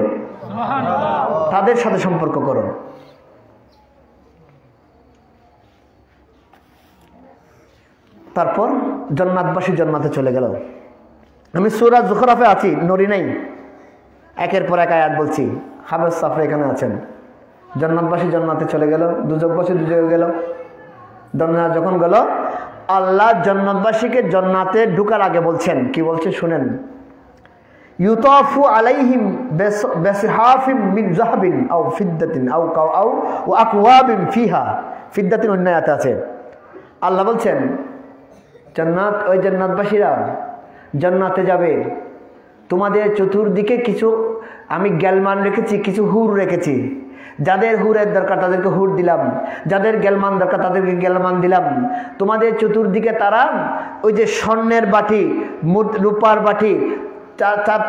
তাদের সাথে সম্পর্ক করো। তারপর জান্নাতবাসী জান্নাতে চলে গেল। আমি সূরা যুখরাফে আছি, নড়ি নাই, একের পর এক আয়াত বলছি। হাফেজ সাফর এখানে আছেন। জান্নাতবাসী জান্নাতে চলে গেল, দুজকবাসী দুজকে গেল। জান্নাত যখন গেল, আল্লাহ জান্নাতবাসীকে জান্নাতে ঢোকার আগে বলছেন, কি বলছে শুনেন। ইউতাফু আলাইহিম বিসহাফিম মিন যাহাবিন আও ফিদ্দাতিন আও আকওয়াবিন ফিহা, ফিদ্দাতিন অন্য আয়াতে আছে। আল্লাহ বলছেন জান্নাত, ওই জান্নাতবাসীরা জান্নাতে যাবে, তোমাদের চতুর্দিকে কিছু আমি গ্যালমান রেখেছি, কিছু হুর রেখেছি। যাদের হুরের দরকার তাদেরকে হুর দিলাম, যাদের গ্যালমান দরকার তাদেরকে গ্যালমান দিলাম। তোমাদের চতুর্দিকে তারা ওই যে স্বর্ণের বাটি, রূপার বাটি,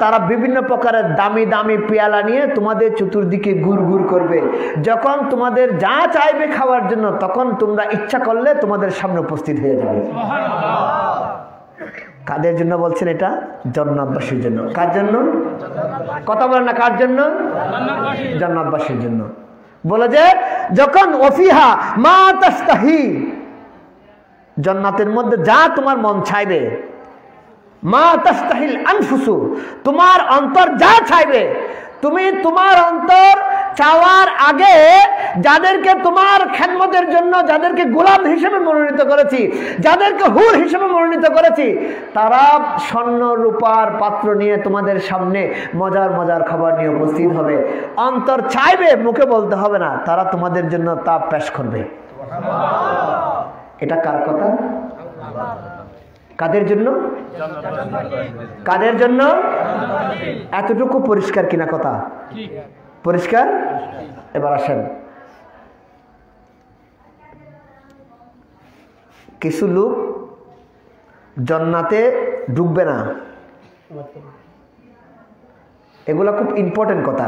তারা বিভিন্ন প্রকারের দামি দামি পেয়ালা নিয়ে তোমাদের চতুর্দিকে ঘুর ঘুর করবে। যখন তোমাদের যা চাইবে খাওয়ার জন্য, তখন তোমরা ইচ্ছা করলে তোমাদের সামনে উপস্থিত হয়ে যাবে। কাদের জন্য বলছেন? এটা জান্নাতবাসীর জন্য। কার জন্য? কথা বলেন না, কার জন্য? জান্নাতবাসীর জন্য। বলে যে যখন ওফিহা মা তাশতাহি, জান্নাতের মধ্যে যা তোমার মন চাইবে, মা তাশতাহিল আনফুসু, তোমার অন্তর যা চাইবে, তুমি তোমার অন্তর চাওয়ার আগে যাদেরকে তোমার খেদমতের জন্য, যাদেরকে গোলাম হিসেবে মনোনীত করেছি, যাদেরকে হুর হিসেবে মনোনীত করেছি, তারা স্বর্ণ রূপার পাত্র নিয়ে তোমাদের সামনে মজার মজার খাবার নিয়ে উপস্থিত হবে। অন্তর চাইবে, মুখে বলতে হবে না, তারা তোমাদের জন্য তা পেশ করবে। এটা কার কথা? কাদের জন্য? কাদের জন্য? এতটুকু পরিষ্কার কিনা কথা? পরিষ্কার। এবার আসেন, কিছু লোক জান্নাতে ঢুকবে না, এগুলা খুব ইম্পর্টেন্ট কথা।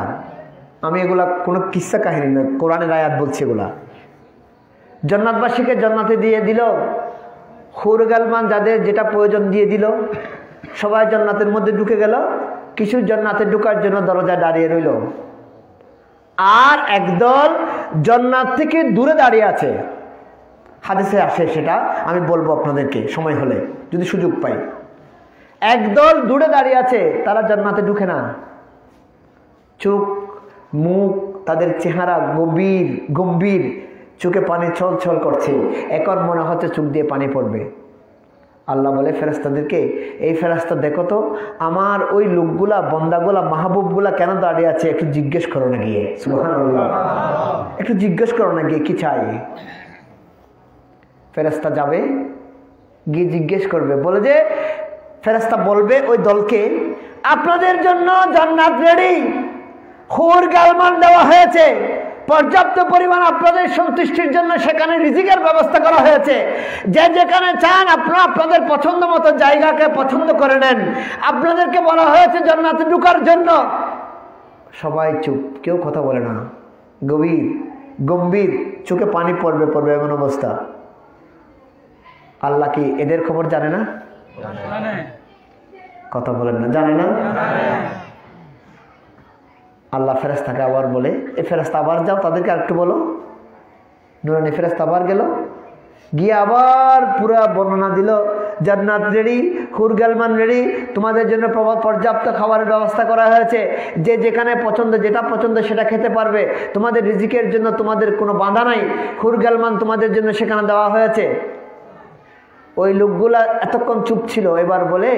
আমি এগুলা কোনো কিস্সা কাহিনী না, কোরআনের আয়াত বলছি। এগুলা জান্নাতবাসীকে জান্নাতে দিয়ে দিল, হুর গালমান যাদের যেটা প্রয়োজন দিয়ে দিল, সবাই জান্নাতের মধ্যে ঢুকে গেল। কিছু জান্নাতে ঢোকার জন্য দরজায় দাঁড়িয়ে রইল, আর একদল জান্নাত থেকে দূরে দাঁড়িয়ে আছে। হাদিসে আসে, সেটা আমি বলবো আপনাদেরকে সময় হলে, যদি সুযোগ পাই। একদল দূরে দাঁড়িয়ে আছে, তারা জান্নাতে ঢুকে না। চোখ মুখ তাদের চেহারা গম্ভীর, চোখে পানি ছল ছল করছে, এখন মনে হচ্ছে চোখ দিয়ে পানি পড়বে। আল্লাহ বলে ফেরেশতাদেরকে, এই ফেরেশতা দেখো তো আমার ওই লোকগুলা, বন্দাগুলা, মাহবুবগুলা কেন দাঁড়িয়ে আছে, একটু জিজ্ঞেস করো না গিয়ে। সুবহানাল্লাহ, একটু জিজ্ঞেস করো না গিয়ে কি চাই। ফেরেশতা যাবে, গিয়ে জিজ্ঞেস করবে। বলে যে ফেরেশতা বলবে ওই দলকে, আপনাদের জন্য জান্নাত রেডি, হুর গালমান দেওয়া হয়েছে, পর্যাপ্ত পরিমাণ আপনাদের সন্তুষ্টির জন্য সেখানে রিজিকের ব্যবস্থা করা হয়েছে। যে যেখানে চান আপনারা আপনাদের পছন্দ মতো জায়গাকে পছন্দ করে নেন। আপনাদেরকে বলা হয়েছে জান্নাতে ঢোকার জন্য। সবাই চুপ, কেউ কথা বলে না, গম্ভীর, চোখে পানি পড়বে এমন অবস্থা। আল্লাহ কি এদের খবর জানে না? কথা বলেন না, জানে না? আল্লাহ ফেরেশতাকে আবার বলে, এই ফেরেশতা আবার যাও, তাদেরকে আরেকটু বলো। নুরানি ফেরেশতা আবার গেল, গিয়ে আবার পুরা বর্ণনা দিল, জান্নাত রেডি, হুর গালমান রেডি, তোমাদের জন্য পর্যাপ্ত খাবারের ব্যবস্থা করা হয়েছে, যে যেখানে পছন্দ, যেটা পছন্দ সেটা খেতে পারবে, তোমাদের রিজিকের জন্য তোমাদের কোনো বাধা নাই, হুর গালমান তোমাদের জন্য সেখানে দেওয়া হয়েছে। ওই লোকগুলা এতক্ষণ চুপ ছিল, এবার বলে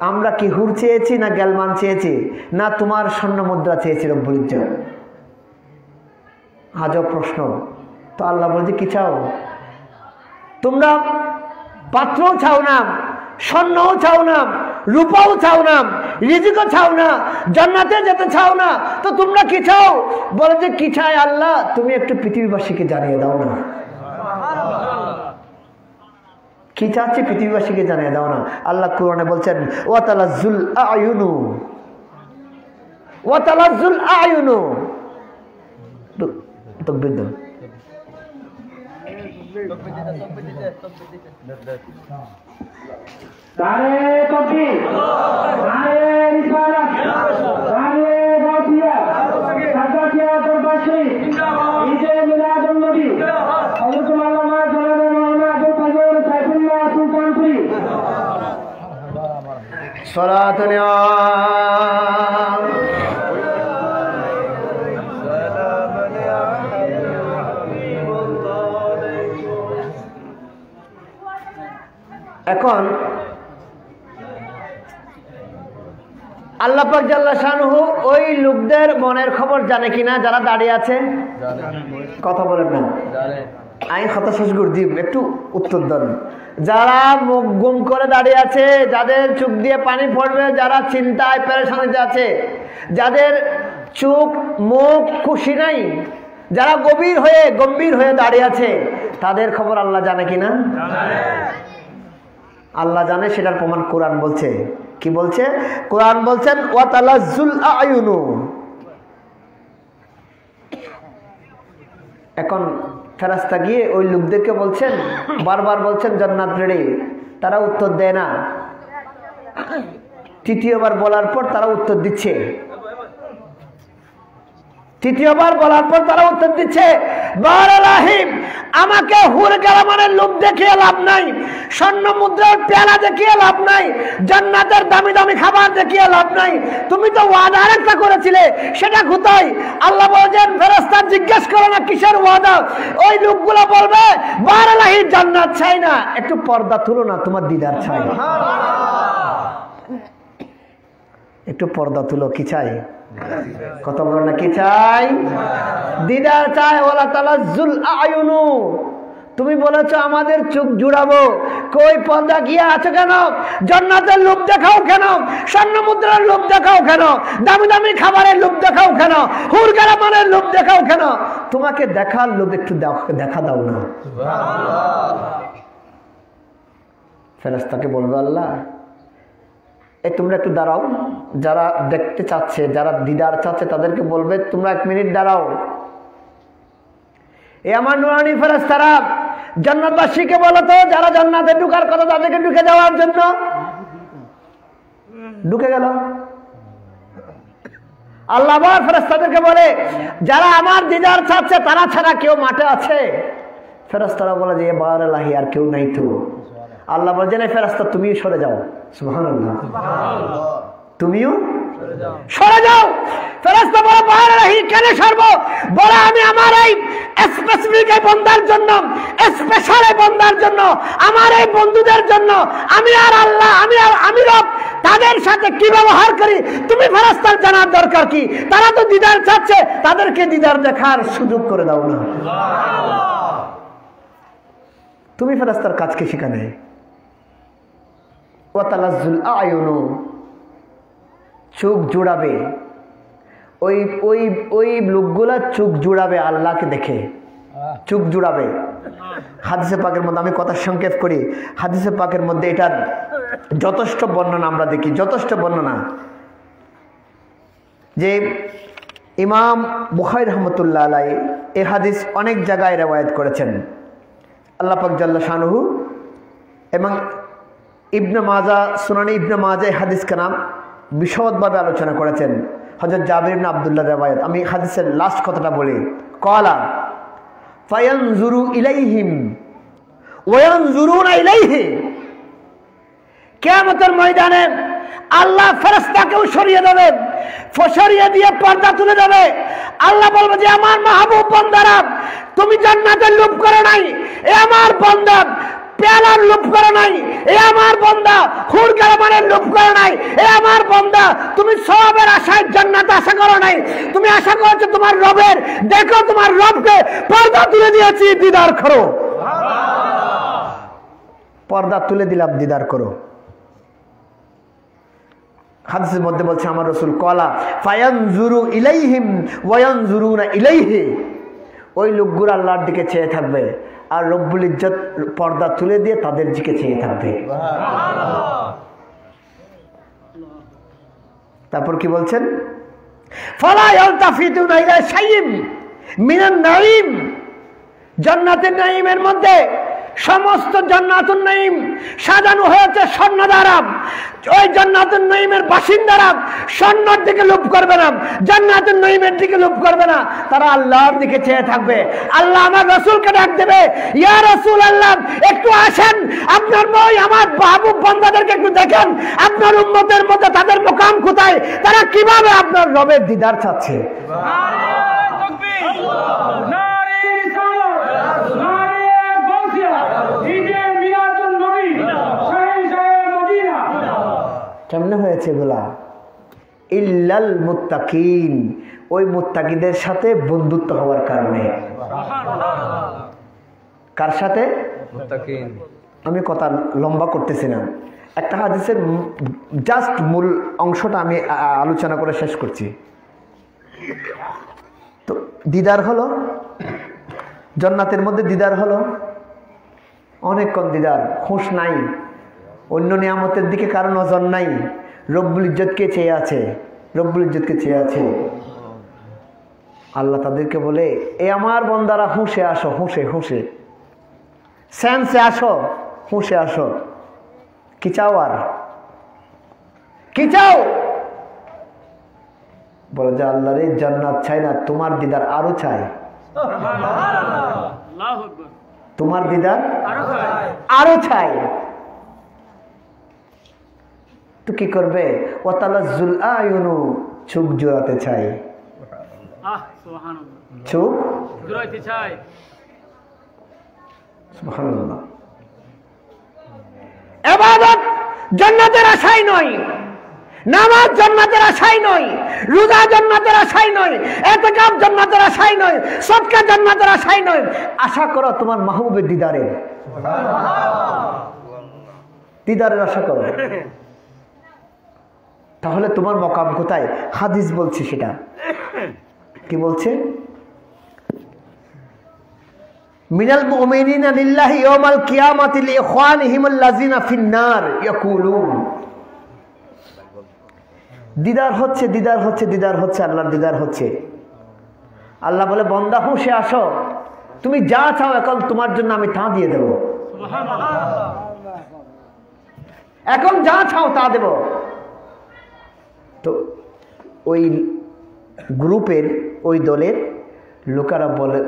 আমরা কি হুর চেয়েছি না গালমান চেয়েছি, না তোমার স্বর্ণ মুদ্রা চেয়েছি রব্বুল ইজ্জত। আজব প্রশ্ন। তো আল্লাহ বলছে কি চাও তোমরা? পাত্রও চাও না, স্বর্ণও চাও না, রূপাও চাও না, রিজিকও চাও না, জান্নাতে যেতে চাও না, তো তোমরা কি চাও? বলে যে কি চাই আল্লাহ, তুমি একটু পৃথিবীবাসীকে জানিয়ে দাও না। কি চাচ্ছে পৃথিবীবাসীকে জানিয়ে দাও না। আল্লাহ কোরআনে বলছেন ওয়াতালাজ্জুল আয়ুনু, তাকবীর দাও। নারে তাকবীর, নারে রিসালাত, নারে গাউসিয়া, সাদাতিয়া দরবাসী, ঈদে মিলাদুন নবী, হযরত আল্লামা জনাবে মাওলানা আব্দুল কাদের সাইফুল্লাহ সুলতানপুরি। সালাতুন এখন আল্লাহ পাক জাল্লা শানুহু ওই লোকদের মনের খবর জানে কিনা যারা দাঁড়িয়ে আছে? কথা বলেন না, আমি কথা শেষ করে দিব, একটু উত্তর দেন। যারা মুখ গুম করে দাঁড়িয়ে আছে, যাদের চোখ দিয়ে পানি পড়বে, যারা চিন্তায় পেরেশানিতে আছে, যাদের চোখ মুখ খুশি নাই, যারা গম্ভীর হয়ে দাঁড়িয়ে আছে, তাদের খবর আল্লাহ জানে কিনা? আল্লাহ জানে, সেটার প্রমাণ কোরআন বলছে। কি বলছে? কোরআন বলছেন ওয়াতালাজ্জুল আয়ুনু। এখন ফেরেশতা গিয়ে ওই লোকদেরকে বলছেন, বারবার বলছেন জান্নাত রেডি, তারা উত্তর দেয় না। তৃতীয়বার বলার পর তারা উত্তর দিচ্ছে, তৃতীয়বার বলার পর তারা উত্তর দিচ্ছে, বারালাহিম, আমাকে হুরগালামানের লোভ দেখিয়ে লাভ নাই, স্বর্ণ মুদ্রার পেয়ালা দেখিয়ে লাভ নাই, জান্নাতের দামি দামি খাবার দেখিয়ে লাভ নাই। তুমি তো ওয়াদা আরেকটা করেছিলে, সেটা কোথায়? আল্লাহ বলেছেন, ফেরেশতা জিজ্ঞেস করো না কিসের ওয়াদা। ওই লোকগুলো বলবে, বারালাহি, জান্নাত চাই না, একটু পর্দা তুলো না, তোমার দিদার চাই। একটু পর্দা তুলো, কি চাই? কত বড় না, কি চাই? দিদার চাই। ওয়ালা তালাজ্জুল আয়ুনু, তুমি বলেছো আমাদের চোখ জুড়াবো, কই পর্দা গিয়ে আছো কেন? জান্নাতের লোভ দেখাও কেন? স্বর্ণ মুদ্রার লোভ দেখাও কেন? দামি দামি খাবারের লোভ দেখাও কেন? হুরগালামানের লোভ দেখাও কেন? তোমাকে দেখার লোভ একটু দেখা দাও না। ফেরেশতাকে বলবে আল্লাহ, এই তোমরা একটু দাঁড়াও, যারা দেখতে চাচ্ছে, যারা দিদার চাচ্ছে তাদেরকে বলবে তোমরা 1 মিনিট দাঁড়াও। এ আমার নুরানি ফেরেশতারা জান্নাতবাসীকে বলো তো, যারা জান্নাতে ঢোকার কথা তাদেরকে ঢুকে যাওয়ার জন্য। ঢুকে গেল। আল্লাহ আবার ফেরেশতাদেরকে বলে, যারা আমার দিদার চাচ্ছে তারা ছাড়া কেউ মাঠে আছে? ফেরেশতারা বলে যে বারালাহি, আর কেউ নাই তো। আল্লাহ বলছেন, ফেরেশতা তুমিও সরে যাও। সুবহানাল্লাহ, তুমিও সরে যাও। ফেরেশতা বলে, বারালাহি, কেন সরব? বলে, আমি আমার এই স্পেসিফিক এই বান্দার জন্য, স্পেশাল এই বান্দার জন্য, আমার এই বন্ধুদের জন্য আমি আর আল্লাহ, আমি রব তাদের সাথে কি ব্যবহার করি তুমি ফেরেশতার জানার দরকার কি? তারা তো দিদার চাচ্ছে, তাদেরকে দিদার দেখার সুযোগ করে দাও না। তুমি ফেরেশতার কাজকে শিখানে। ওয়া তালাজ্জুল আয়ুনু, চোখ জোড়াবে, ওই ওই ওই লোকগুলা চোখ জোড়াবে আল্লাহকে দেখে, চোখ জোড়াবে। হাদিসে পাকের মধ্যে, আমি কথা সংক্ষেপ করি, হাদিসে পাকের মধ্যে এটার যথেষ্ট বর্ণনা আমরা দেখি, যথেষ্ট বর্ণনা, যে ইমাম বুখারী রাহমাতুল্লাহ আলাইহি এই হাদিস অনেক জায়গায় রওয়ায়াত করেছেন। আল্লাহ পাক জাল্লা শানুহু এবং ইবনে মাজাহ, সুনানে ইবনে মাজাহ এই হাদিসকে নাম বিশদভাবে আলোচনা করেছেন। হযরত জাবির ইবনে আব্দুল্লাহ রওয়ায়াত। আমি হাদিসের লাস্ট কথাটা বলি, ক্বালা ফায়ানজুরু ইলাইহিম ওয়া ইয়ানজুরুনা ইলাইহি, কিয়ামতের ময়দানে আল্লাহ ফেরেশতাকেও সরিয়ে দেবে, সরিয়ে দিয়ে পর্দা তুলে দেবে। আল্লাহ বলবে যে আমার মাহবুব বান্দারা, তুমি জান্নাতের লোভ করে নাই, এ আমার বান্দা পেয়ালার লোভ করে নাই, এ আমার বান্দা হুরগালামানের লোভ করে নাই, এ আমার বান্দা তুমি সওয়াবের আশায় জান্নাত আশা করো নাই, তুমি আশা করেছো তোমার রবের। দেখো তোমার রবকে পর্দা তুলে দিয়েছি, দিদার করো। পর্দা তুলে দিলাম, দিদার করো। হাদিসের মধ্যে বলছে আমার রাসূল, ক্বালা ফায়ানজুরু ইলাইহিম ওয়া ইয়ানজুরুনা ইলাইহি, ওই লোকগুলো আল্লাহর দিকে চেয়ে থাকবে আর রব্বুল ইজ্জত পর্দা তুলে দিয়ে তাদের দিকে চেয়ে থাকবে। তারপর কি বলছেন? ফালা ইয়ালতাফিতুনা ইলা শাইইম মিনান নাঈম, জান্নাতের নাঈমের মধ্যে সমস্ত জান্নাতুন নাঈম সাজানো হয়েছে স্বর্ণ দ্বারা। ওই জান্নাতুন নাঈমের বাসিন্দারা স্বর্ণের দিকে লোভ করবে না, জান্নাতুন নাঈমের দিকে লোভ করবে না, তারা আল্লাহর দিকে চেয়ে থাকবে। আল্লাহ আমার রাসূলকে ডাক দেবে, ইয়া রাসূলুল্লাহ, একটু আসেন, আপনার বই আমার মাহবুব বান্দাদেরকে একটু দেখেন, আপনার উম্মতের মধ্যে তাদের মুকাম কোথায়, তারা কিভাবে আপনার রবের দিদার চাচ্ছে। কেমনে হয়েছে এগুলা? ইল্লাল মুত্তাকিন, ওই মুত্তাকিদের সাথে বন্ধুত্ব হওয়ার কারণে। কার সাথে? মুত্তাকিন। আমি কথা লম্বা করতেছি না, একটা হাদিসের জাস্ট মূল অংশটা আমি আলোচনা করে শেষ করছি। তো দিদার হলো, জান্নাতের মধ্যে দিদার হলো, অনেকক্ষণ দিদার, হুঁশ নাই, অন্য নিয়ামতের দিকে কারো নজর নাই, রব্বুল ইজ্জতকে চেয়ে আছে, রব্বুল ইজ্জতকে চেয়ে আছে। আল্লাহ তাদেরকে বলে, এ আমার বান্দারা হুঁশে আসো, হুঁশে হুঁশে সেন্সে আসো, হুঁশে আসো। কি চাও আর? কি চাও? বলে যে আল্লাহ রে, জান্নাত চাই না, তোমার দিদার আরো চাই। তোমার দিদার আরো চাই। তো কি করবে? ওয়াতালাজ্জুল আয়ুনু, চোখ জোড়াতে চাই, চোখ জোড়াতে চাই। সুবহানাল্লাহ। ইবাদত জান্নাতের আশায় নয়, নামাজ জান্নাতের আশায় নয়, রোজা জান্নাতের আশায় নয়, ইতিকাফ জান্নাতের আশায় নয়, সদকা জান্নাতের আশায় নয়। আশা করো তোমার মাহবুবের দিদারের, দিদারের আশা করো। তাহলে তোমার মকাম কোথায়? হাদিস বলছে সেটা। কি বলছে? মিনাল মুমিনিনা লিল্লাহি ইয়াউমাল কিয়ামাতি লিইখওয়ানিহিমুল্লাযিনা ফিন্নার ইয়াকুলুন। দিদার হচ্ছে, দিদার হচ্ছে, দিদার হচ্ছে, আল্লাহর দিদার হচ্ছে। আল্লাহ বলে, বান্দা হুঁশে আসো, তুমি যা চাও এখন তোমার জন্য আমি তা দিয়ে দেব। এখন যা চাও তা দেব। তো ওই গ্রুপের, ওই দলের লোকেরা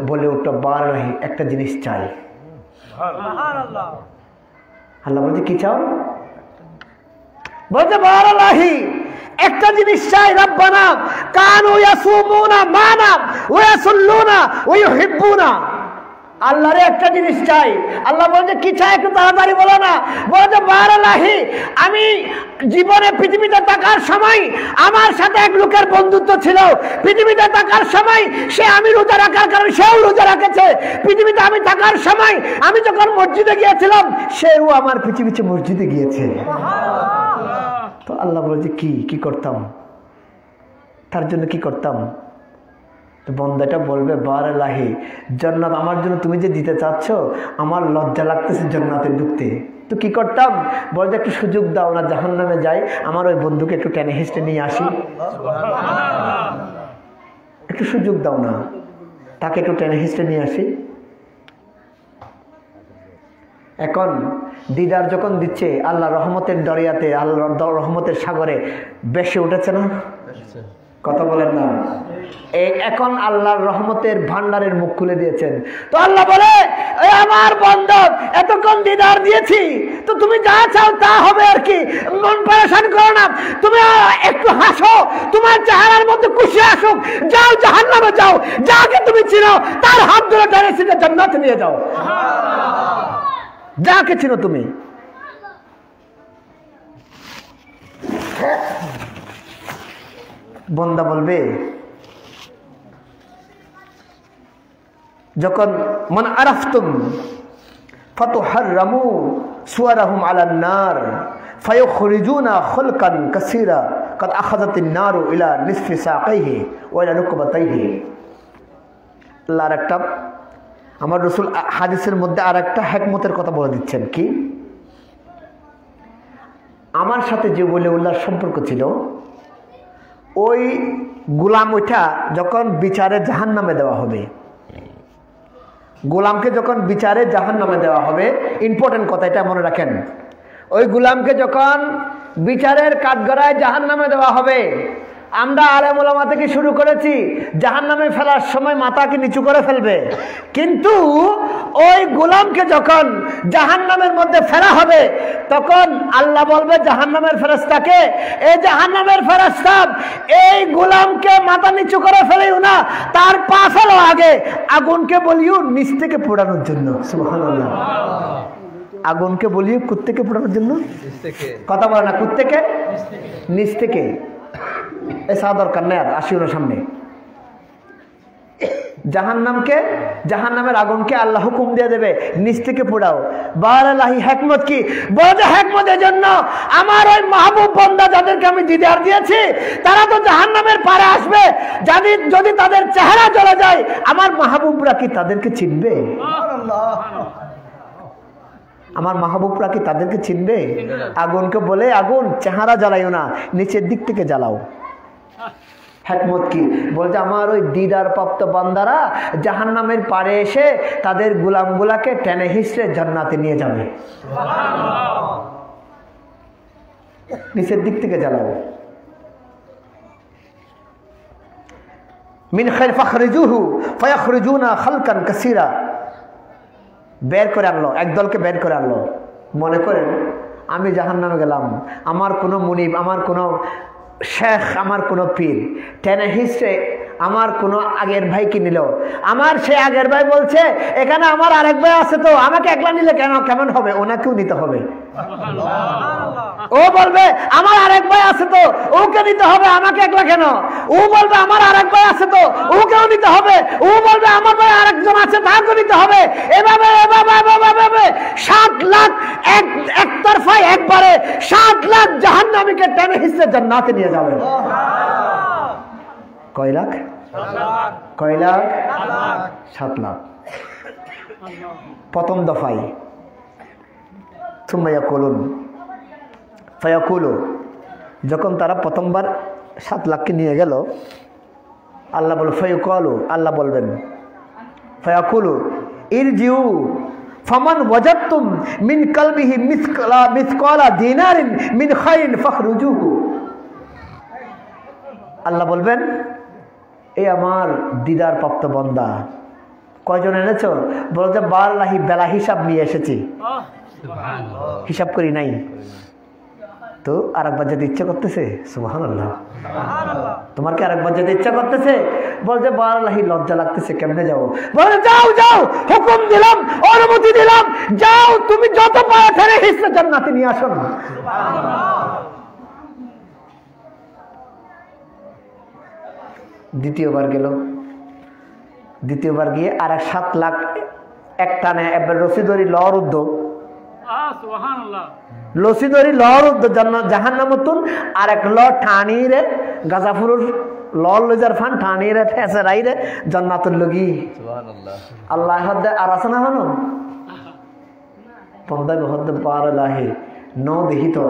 বলে উঠলো, বারাহি, একটা জিনিস চাই। আল্লাহ বলছে, কি চাও? বলছে, বারাহি, একটা জিনিস চাই। রব্বানা কানু ইয়াসুমুনা মানা ওয়া ইয়াসুল্লুনা ওয়া ইউহিব্বুনা। আল্লাহরে একটা জিনিস চাই। আল্লাহ বলছে, কি চাই? একটু তাড়াতাড়ি বলো না। বলছে, বারালাহি, আমি জীবনে পৃথিবীতে থাকার সময় আমার সাথে এক লোকের বন্ধুত্ব ছিল। পৃথিবীতে থাকার সময় সে, আমি রোজা রাখার কারণে সেও রোজা রেখেছে। পৃথিবীতে আমি থাকার সময় আমি যখন মসজিদে গিয়েছিলাম, সেও আমার পিছু পিছু মসজিদে গিয়েছে। তো আল্লাহ বলছে, কি করতাম? তার জন্য কি করতাম? তো বন্দাটা বলবে, বারালাহি, জান্নাত আমার জন্য তুমি যে দিতে চাচ্ছ, আমার লজ্জা লাগতেছে জান্নাতে ঢুকতে। তো কি করতাম? বলে যে, একটু সুযোগ দাও না, জাহান্নামে যাই, আমার ওই বন্ধুকে একটু টেনে হেসটে নিয়ে আসি। একটু সুযোগ দাও না, তাকে একটু টেনে হেসটে নিয়ে আসি। এখন দিদার যখন দিচ্ছে, আল্লাহ রহমতের দরিয়াতে, আল্লাহ রহমতের সাগরে বেশে উঠেছে না? কথা বলেন না? এখন আল্লাহর রহমতের ভান্ডারের মুখ খুলে দিয়েছেন। তো আল্লাহ বলে, আমার বান্দা, এতক্ষণ দিদার দিয়েছি, তো তুমি যা চাও তা হবে আর কি, মন পরেশান করো না। তুমি একটু হাসো, তোমার চেহারার মধ্যে খুশি আসুক, যাও জাহান্নামে যাও, যাকে তুমি চিনো তার হাত ধরে টেনে সিধে জান্নাতে নিয়ে যাও। যাকে চিনো তুমি। বন্দা বলবে, যখন মান আরাফতুম ফাতুহাররামু সুওয়ারাহুম আলান নার ফায়ুখরিজুনা খালকান কাসীরা কাদ আখাযাতিন নারু ইলা নিসফি সাকাইহি ওয়া ইলা রুকবাতাইহি। আল্লাহর একটা, আমার রাসূল হাদিসের মধ্যে আরেকটা হিকমতের কথা বলে দিচ্ছেন। কি? আমার সাথে যে বলে উল্লাহর সম্পর্ক ছিল, ওই গোলাম ওইটা যখন বিচারে জাহান্নামে দেওয়া হবে, গোলামকে যখন বিচারে জাহান্নামে দেওয়া হবে, ইম্পর্টেন্ট কথা, এটা মনে রাখেন। ওই গোলামকে যখন বিচারের কাঠগড়ায় জাহান্নামে দেওয়া হবে, আমরা আলেম ওলামা থেকে শুরু করেছি, জাহান্নামে ফেলার সময় মাথাকে নিচু করে ফেলবে, কিন্তু ওই গোলামকে যখন জাহান্নামের মধ্যে ফেলা হবে, তখন আল্লাহ বলবে জাহান্নামের ফেরেশতাকে, এই জাহান্নামের ফেরেশতা, এই গোলামকে মাথা নিচু করে ফেলিও না, তার পা ফেলো আগে, আগুনকে বলিও নিচ থেকে পোড়ানোর জন্য। সুবহানাল্লাহ। আগুনকে বলিও কুত্তেকে পোড়ানোর জন্য। কথা বলে না, কুত্তেকে নিচ থেকে। এসা দরকার নেই আর, আসিও না সামনে। জাহান্নামকে, জাহান্নামের আগুনকে আল্লাহ হুকুম দিয়ে দেবে, নিচ থেকে পোড়াও। বারালাহি, হিকমত কি? বড় হিকমতের জন্য আমার ওই মাহবুব বান্দা যাদেরকে আমি দিদার দিয়েছি, তারা তো জাহান্নামের পারে আসবে। যদি তাদের চেহারা জ্বলে যায়, আমার মাহবুবরা কি তাদেরকে চিনবে? আমার মাহবুবরা কি তাদেরকে চিনবে? আগুনকে বলে, আগুন চেহারা জ্বালাইও না, নিচের দিক থেকে জ্বালাও। হিকমত কি? বলছে, আমার ওই দিদার প্রাপ্ত বান্দারা জাহান্নামের পারে এসে তাদের গোলামগুলাকে টেনে হিসড়ে জান্নাতে নিয়ে যাবে। নিচের দিক থেকে জ্বালাও। মিন খাইর ফাখরিজুহু ফায়াখরিজুনা খালকান কাসীরা, বের করে আনলো, একদলকে বের করে আনলো। মনে করেন আমি জাহান্নামে গেলাম, আমার কোনো মুনিব, আমার কোনো শেখ, আমার কোনো পীর টেনে হিসে আমার কোনো আগের ভাইকে নিল। আমার সে আগের ভাই বলছে এখানে আমার আরেক ভাই আছে, তো আমাকে একলা নিলে কেন, কেমন হবে? ওনাকেও নিতে হবে। ও বলবে আমার আরেক ভাই আছে, তো ওকে নিতে হবে, আমাকে একলা কেন? ও বলবে আমার আরেক ভাই আছে, তো ওকেও নিতে হবে। ও বলবে আমার ভাই আরেকজন আছে, তাকেও নিতে হবে। এভাবে এভাবে এভাবে এভাবে 7 লাখ একতরফায় একবারে 7 লাখ জাহান্নামীকে টেনে হিসেবে জান্নাতে নিয়ে যাবে। কয় লাখ? কয় লাখ? 7 লাখ। প্রথম দফায় সুম্মা ইয়াকুলুন ফায়াকুলু, যখন তারা প্রথমবার 7 লাখকে নিয়ে গেল, আল্লাহ বল ফায়াকুলু, আল্লাহ বলবেন ফায়াকুলু ইরজিউ ফামান ওয়াজাদতুম মিন কলবিহি মিসকালা দিনারিন মিন খাইরিন ফাখরুজুহু। আল্লাহ বলবেন এই আমার দিদার প্রাপ্ত বান্দা, কয়জন এনেছো? বলতে 12 লাহি বেলা হিসাব নিয়ে এসেছি, হিসাব করি নাই। তো আরেকবার যেতে ইচ্ছা করতেছে? সুবহানাল্লাহ। তোমার কি আরেকবার যেতে ইচ্ছা করতেছে? বলছে 12 লাহি লজ্জা লাগতেছে, কেমনে যাবো? বলে যাও যাও, হুকুম দিলাম, অনুমতি দিলাম, যাও তুমি যত পারো ঠেলে হিসেবে জান্নাতে নিয়ে আসো না। দ্বিতীয়বার গেল, দ্বিতীয়বার গিয়ে আর 7 লাখ এক টানে এবার রশিদরি লর উদ্দ, লসিদরি লর উদ্দ জাহান্নামতুন, আর এক ল ঠানিরে গাজাফুরুর লর লজার ফান ঠানিরে ঠেসরাইরে জান্নাতুল লগি। সুবহানাল্লাহ। আল্লাহ হদ্দে আর আছে না হনো পন্দা হদ্দে পার লাহি নো দেহি তো।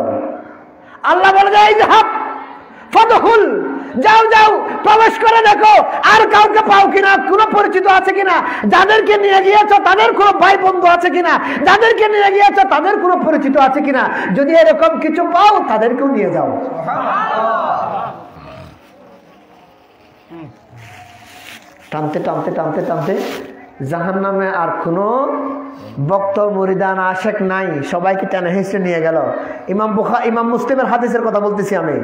আল্লাহ বলে যায় যাহাব ফাদখুল, যাও যাও প্রবেশ করে দেখো আর কাউকে পাও কিনা, কোন পরিচিত আছে কিনা, যাদেরকে নিয়ে গিয়েছো তাদের কোনো ভাই বন্ধু আছে কিনা, যাদেরকে নিয়ে গিয়েছো তাদের কোনো পরিচিত আছে কিনা। যদি এরকম কিছু পাও তাদেরকেও নিয়ে যাও। টানতে টানতে টানতে টানতে জাহান্নামে আর কোনো ভক্ত মুরিদান আশেক নাই, সবাইকে টেনে হিসেবে নিয়ে গেল। ইমাম মুসলিমের হাদিসের কথা বলতেছি আমি,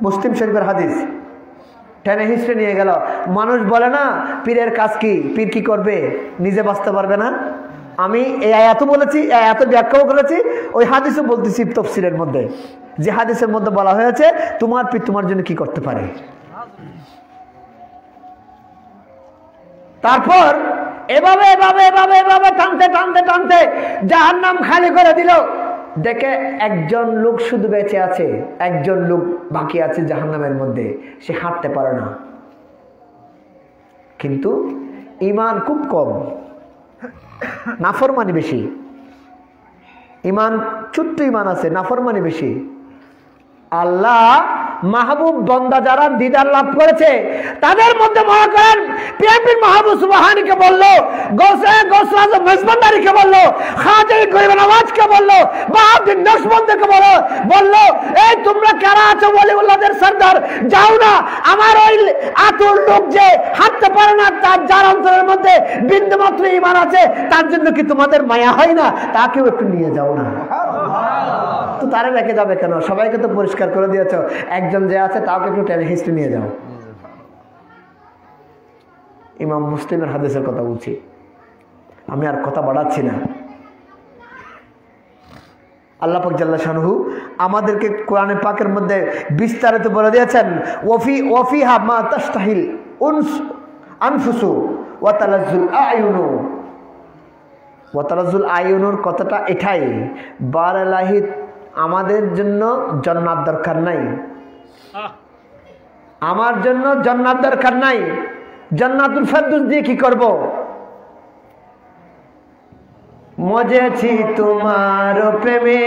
মুসলিম শরীফের হাদিস। টেনে হিসেবে নিয়ে গেল। মানুষ বলে না পীরের কাজ কি, পীর কি করবে, নিজে বাঁচতে পারবে না। আমি এই আয়াতও বলেছি, এই আয়াতের ব্যাখ্যাও করেছি, ওই হাদিসও বলতেছি তাফসীরের মধ্যে, যে হাদিসের মধ্যে বলা হয়েছে তোমার পীর তোমার জন্য কি করতে পারে। তারপর এভাবে এভাবে এভাবে এভাবে টানতে টানতে টানতে জাহান্নাম খালি করে দিল। দেখে একজন লোক শুধু বেঁচে আছে, একজন লোক বাকি আছে জাহান্নামের মধ্যে, সে হাঁটতে পারে না, কিন্তু ঈমান খুব কম, নাফরমানি বেশি। ঈমান ছোট্ট ঈমান আছে, নাফরমানি বেশি। আল্লাহ মাহবুব বান্দা যারা দিদার লাভ করেছে তাদের মধ্যে মনে করেন পিয়াপির মাহবুব সুবহানীকে বললো, গৌসে আজম মেজবান্ডারিকে বললো, খাজা গরিব নওয়াজকে বললো, বাহাউদ্দিন নকশবন্দিকে বললো এই তোমরা কারা আছো ওলিউল্লাহদের সরদার, যাও না আমার ওই আতুর লোক যে হাঁটতে পারে না, তার যার অন্তরের মধ্যে বিন্দুমাত্র ঈমান আছে, তার জন্য কি তোমাদের মায়া হয় না? তাকেও একটু নিয়ে যাও না। তো তারা রেখে যাবে কেন? সবাইকে তো পরিষ্কার করে দিয়েছ, একজন যে আছে তাকে একটু টেনে হিস্ট্রি নিয়ে যাও। ইমাম মুসলিমের হাদিসের কথা বলছি, আমি আর কথা বাড়াচ্ছি না। আল্লাহ পাক জাল্লা শানুহু আমাদেরকে কোরআনে পাকের মধ্যে বিস্তারিত বলে দিয়েছেন, ওয়াফিহা মা তাশতাহিল আনফুসু ওয়া তালাজ্জুল আয়ুনু। ওয়া তালাজ্জুল আয়ুনুর কথাটা এটাই, বারালাহি আমাদের জন্য জান্নাত দরকার নাই, আমার জন্য জান্নাত দরকার নাই, জান্নাতুল ফেরদৌস দিয়ে কি করব? মজেছি তোমার প্রেমে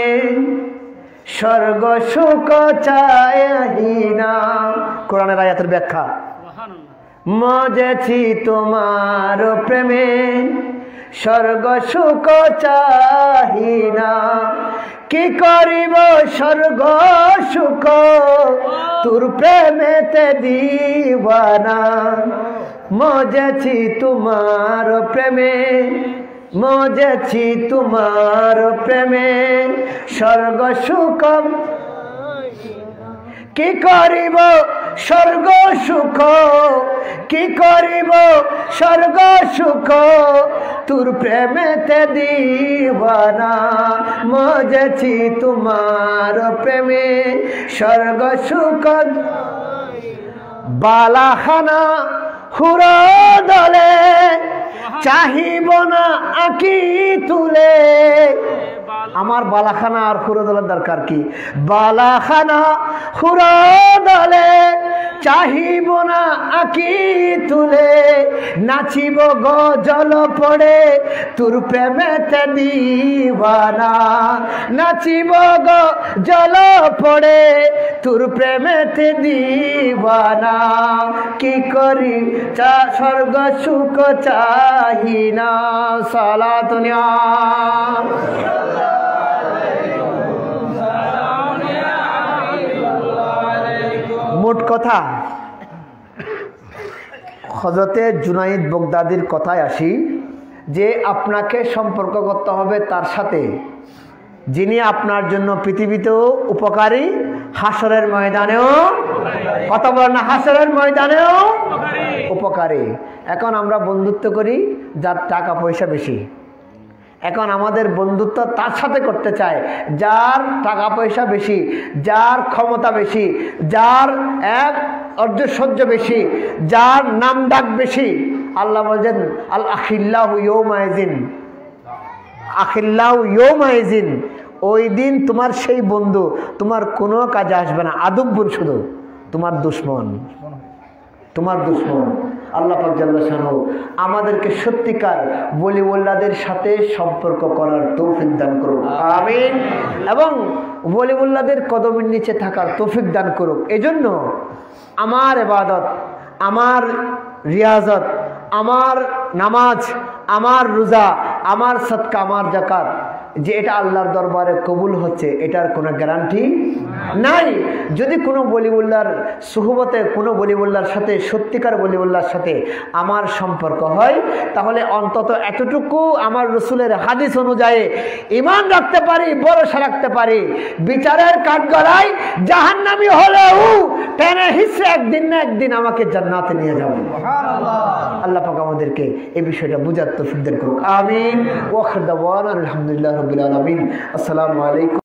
স্বর্গ সুখ চাহি না, কোরআনের আয়াতের ব্যাখ্যা। মজেছি তোমার প্রেমে স্বর্গ সুখ চাহি না, কি করিব স্বর্গ সুখ তোর প্রেমেতে দিবানা মজেছি তোমার প্রেমে মজেছি তোমার প্রেমে স্বর্গ সুখ কি করিব স্বর্গ সুখ কি করিব স্বর্গ সুখ তোর প্রেমেতে দিবানা মজেছি তোমার প্রেমে স্বর্গ সুখ বালাখানা হুরা দলে চাহিব না আঁকি তুলে আমার বালাখানা আর হুরদলের দরকার কি বালাখানা হুরদলে চাহিব না আঁকি তুলে নাচিব গজল পড়ে তোর প্রেমেতে দিবানা নাচিব গজল পড়ে তোর প্রেমেতে দিবানা কি করি চা স্বর্গ সুখ চাহি না সালাতুনিয়া মোট কথা হযরতে জুনাইদ বাগদাদির কথায় আসি যে আপনাকে সম্পর্ক করতে হবে তার সাথে যিনি আপনার জন্য পৃথিবীতেও উপকারী হাসরের ময়দানেও কথা বলেন না হাসরের ময়দানেও উপকারী এখন আমরা বন্ধুত্ব করি যার টাকা পয়সা বেশি এখন আমাদের বন্ধুত্ব তার সাথে করতে চায় যার টাকা পয়সা বেশি যার ক্ষমতা বেশি যার এক অর্জসহ্য বেশি যার নাম ডাক বেশি আল্লাহ বলেন আল আখিল্লাহু ইয়াউমাইজিন আখিল্লাহু ইয়াউমাইজিন ওই দিন তোমার সেই বন্ধু তোমার কোনো কাজে আসবে না আদুব্বুন শুধু তোমার দুশমন তোমার দুশমন আল্লাহ পাক জাল্লা শানহু আমাদেরকে সত্যিকার ওলিউল্লাহদের সাথে সম্পর্ক করার তৌফিক দান করুক আমিন এবং ওলিউল্লাহদের কদমের নিচে থাকার তৌফিক দান করুক এজন্য আমার ইবাদত আমার রিয়াজত আমার নামাজ আমার রোজা আমার সদকা আমার যাকাত যে এটা আল্লাহর দরবারে কবুল হচ্ছে এটার কোনো গ্যারান্টি নাই যদি কোনো ওলিউল্লাহর সুহবতে কোনো ওলিউল্লাহর সাথে সত্যিকার ওলিউল্লাহর সাথে আমার সম্পর্ক হয় তাহলে অন্তত এতটুকু আমার রাসূলের হাদিস অনুযায়ী ঈমান রাখতে পারি ভরসা রাখতে পারি বিচারের কাঠগড়ায় জাহান্নামী হলেও টেনে হিসে একদিন না একদিন আমাকে জান্নাতে নিয়ে যাবে সুবহানাল্লাহ আল্লাহ পাক আমাদেরকে এই বিষয়টা বুঝার তৌফিক দান করুক আমিন ওয়া আখির দাওয়ানা আলহামদুলিল্লাহি রাব্বিল আলামিন আসসালামু আলাইকুম